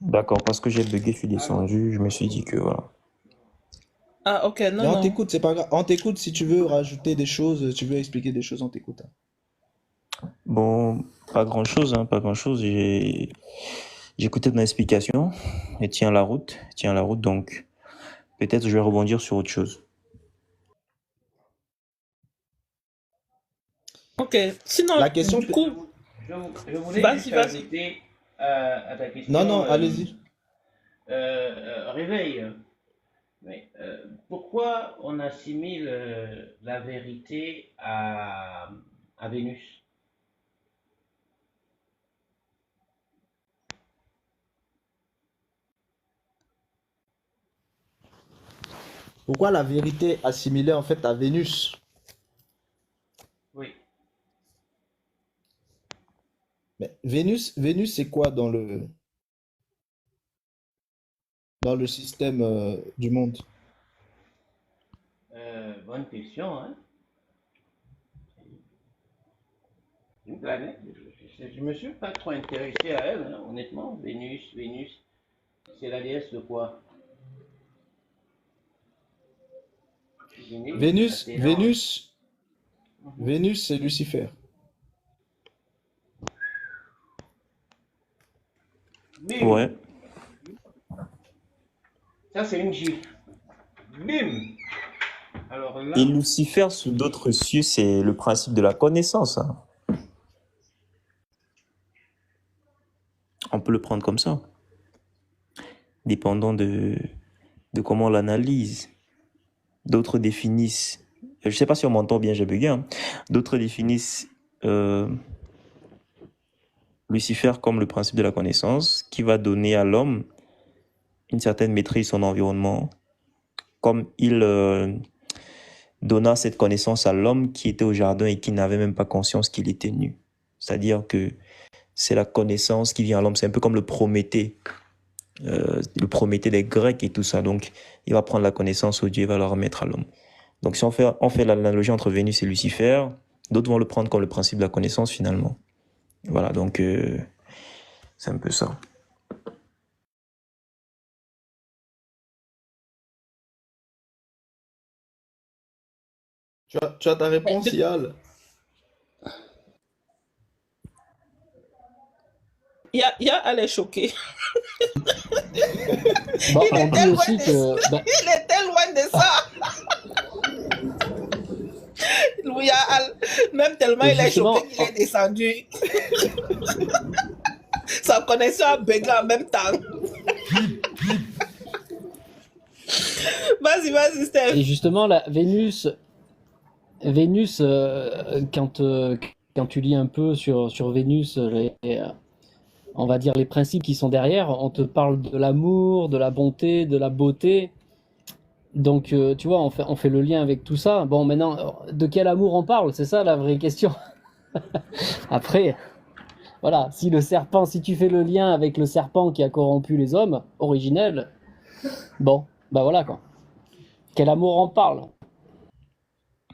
D'accord, parce que j'ai bugué, je suis descendu. Je me suis dit que voilà. Ah, ok, Mais non, on non. t'écoute, c'est pas grave. On t'écoute si tu veux rajouter des choses, tu veux expliquer des choses, on t'écoute. Bon, pas grand-chose, hein, pas grand-chose. J'ai écouté ton explication et tiens la route, donc peut-être je vais rebondir sur autre chose. Ok, sinon, La question... du coup, Je voulais vas-y, juste vas-y. ajouter à ta question. Non, allez-y. Réveil. Oui. Pourquoi on assimile la vérité à Vénus? Pourquoi la vérité assimilée en fait à Vénus? Oui. Mais Vénus c'est quoi dans le système du monde? Bonne question, hein? Une planète. Je me suis pas trop intéressé à elle, hein, honnêtement. Vénus, c'est la déesse de quoi? Vénus, Athéna. Vénus, Vénus, c'est Lucifer. Bim! Ouais. Ça, c'est une gifle. Bim! Alors là, Et Lucifer, sous d'autres cieux, c'est le principe de la connaissance, hein. On peut le prendre comme ça. Dépendant de comment on l'analyse. D'autres définissent, je sais pas si on m'entend bien, j'ai bugué, hein. D'autres définissent Lucifer comme le principe de la connaissance qui va donner à l'homme une certaine maîtrise de son environnement, comme il donna cette connaissance à l'homme qui était au jardin et qui n'avait même pas conscience qu'il était nu. C'est-à-dire que c'est la connaissance qui vient à l'homme, c'est un peu comme le Prométhée des Grecs et tout ça. Donc, il va prendre la connaissance au Dieu et va la remettre à l'homme. Donc, si on fait l'analogie entre Vénus et Lucifer, d'autres vont le prendre comme le principe de la connaissance finalement. Voilà, donc c'est un peu ça. Tu as ta réponse, Yal? Elle est choquée. Bon, Il on était dit loin aussi de que... ça. bah, Il était loin de ça. Louis Al, même tellement et il est justement, choqué qu'il est descendu. Sa connexion a bugué en même temps. Vas-y, Steph. Et justement, la Vénus, quand tu lis un peu sur Vénus, on va dire les principes qui sont derrière, on te parle de l'amour, de la bonté, de la beauté. Donc, tu vois, on fait le lien avec tout ça. Bon, maintenant, de quel amour on parle? C'est ça la vraie question. Après, voilà, si tu fais le lien avec le serpent qui a corrompu les hommes, originel, bon, bah voilà quoi. Quel amour on parle?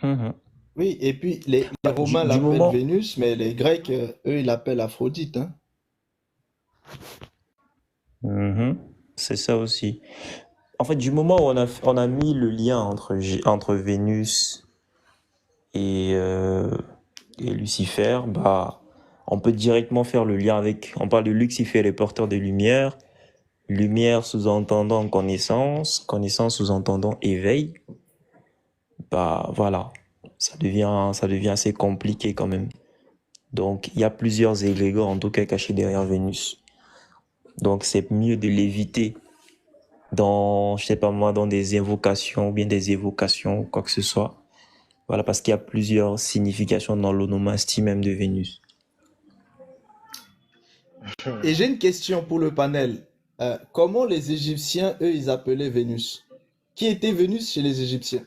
Mhm. Oui, et puis les Bah, Romains du l'appellent moment, Vénus, mais les Grecs, eux, ils l'appellent Aphrodite, hein. Mhm. C'est ça aussi. En fait, du moment où on a mis le lien entre Vénus et et Lucifer, bah, on peut directement faire le lien avec. On parle de Lucifer, les porteurs de lumière. Lumière sous-entendant connaissance, connaissance sous-entendant éveil. Bah, voilà. Ça devient assez compliqué quand même. Donc, il y a plusieurs égrégores, en tout cas, cachés derrière Vénus. Donc, c'est mieux de l'éviter dans, je sais pas moi, dans des invocations, ou bien des évocations, quoi que ce soit. Voilà, parce qu'il y a plusieurs significations dans l'onomastie même de Vénus. Et j'ai une question pour le panel. Comment les Égyptiens, eux, ils appelaient Vénus? Qui était Vénus chez les Égyptiens?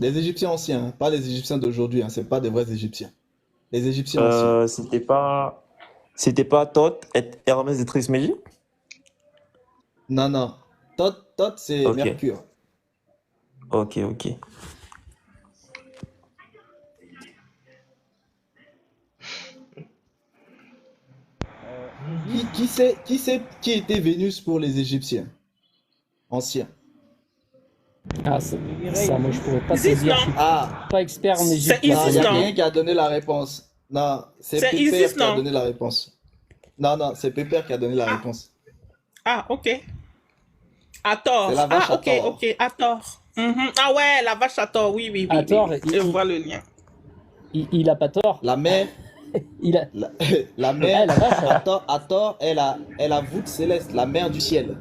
Les Égyptiens anciens, hein, pas les Égyptiens d'aujourd'hui, hein, c'est pas des vrais Égyptiens. Les Égyptiens anciens. C'était pas Thoth et Hermès et Trismégie? Non, non. Thoth, c'est Ok, Mercure. ok. Qui était Vénus pour les Égyptiens anciens? Ah, ça, moi je pourrais pas te Isis, dire, non? je suis Ah, pas expert en C'est Égypte non, il Isis, n'y a là-dedans. non? rien qui a donné la réponse. Non, c'est C'est Pépère Isis, qui a non? donné la réponse. Non, non, c'est Pépère qui a donné la Ah, réponse. ok. À C'est la tort. vache Ah, à tort. ok, à tort. Mhm. Ah ouais, la vache à tort, oui. Hathor, Je vois le lien. il a pas tort. La mère, Il a... la, la Ah, mère, la vache, Hathor est la voûte céleste, la mère du ciel.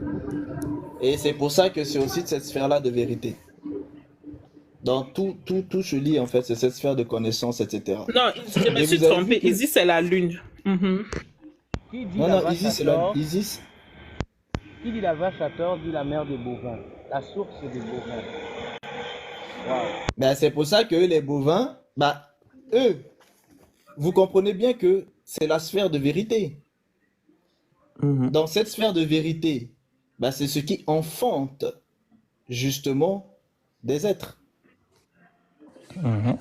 Et c'est pour ça que c'est aussi de cette sphère-là de vérité. Dans tout se lit en fait, c'est cette sphère de connaissance, etc. Non, je me Et suis vous avez vu trompé. que... Isis, c'est la lune. Mhm. Qui dit Non, la non, vache Isis, à c'est la... tort? Isis. Qui dit la vache à tort dit la mère des bovins, la source des bovins. Waouh. Ben, c'est pour ça que les bovins, bah, eux, vous comprenez bien que c'est la sphère de vérité. Mhm. Dans cette sphère de vérité, bah, c'est ce qui enfante justement des êtres. Mhm.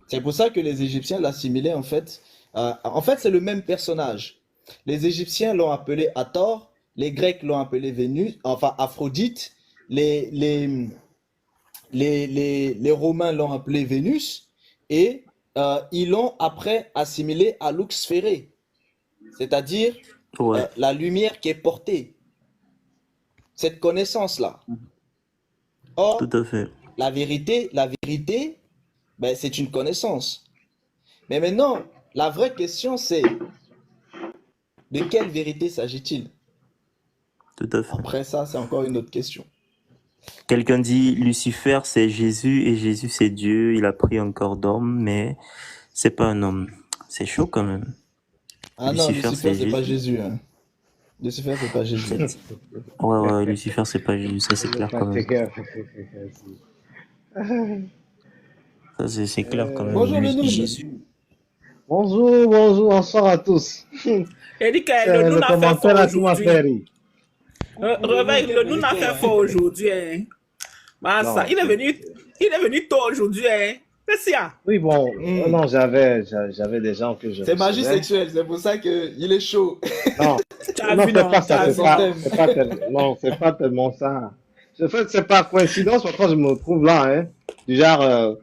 C'est pour ça que les Égyptiens l'assimilaient en fait. En fait, c'est le même personnage. Les Égyptiens l'ont appelé Hathor, les Grecs l'ont appelé Vénus, enfin Aphrodite, les Romains l'ont appelé Vénus, et ils l'ont après assimilé à Lux Ferré, c'est-à-dire Ouais, la lumière qui est portée, cette connaissance-là. Or, tout à fait. la vérité, ben, c'est une connaissance. Mais maintenant, la vraie question, c'est de quelle vérité s'agit-il? Tout à fait. Après ça, c'est encore une autre question. Quelqu'un dit Lucifer c'est Jésus et Jésus c'est Dieu. Il a pris un corps d'homme, mais c'est pas un homme. C'est chaud quand même. Ah non, Lucifer Lucifer, c'est c'est pas Jésus. Jésus, hein. Lucifer, c'est pas Jésus. Ouais, Lucifer c'est pas Jésus. Ça c'est clair quand même. Ça c'est clair quand même. Bonjour le Noun. Jésus. Bonjour, bonsoir à tous. Eric, C'est le le nous a fait fort commentaire là qui m'a fait aujourd'hui. rire. Réveil, le nous a fait fort aujourd'hui. Hein. Ah, ça, Non, il est venu tôt aujourd'hui. Hein. C'est ça. oui, bon, Hmm. non, j'avais des gens que je C'est magie recevais. sexuelle, c'est pour ça qu'il est chaud. Non, Tu as non, vu, c'est non? pas Tu ça, as C'est vu. son thème. non, c'est pas tellement ça. En fait, c'est pas coïncidence pourquoi je me retrouve là, hein. Du genre,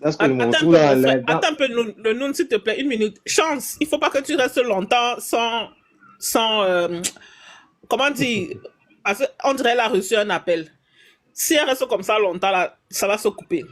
lorsque je me Attends un retrouve peu, là, mon frère. là-dedans. Attends un peu, le Noun, s'il te plaît, une minute. Chance, il faut pas que tu restes longtemps sans comment dire, parce que on dirait qu'elle a reçu un appel. Si elle reste comme ça longtemps, là, ça va se couper.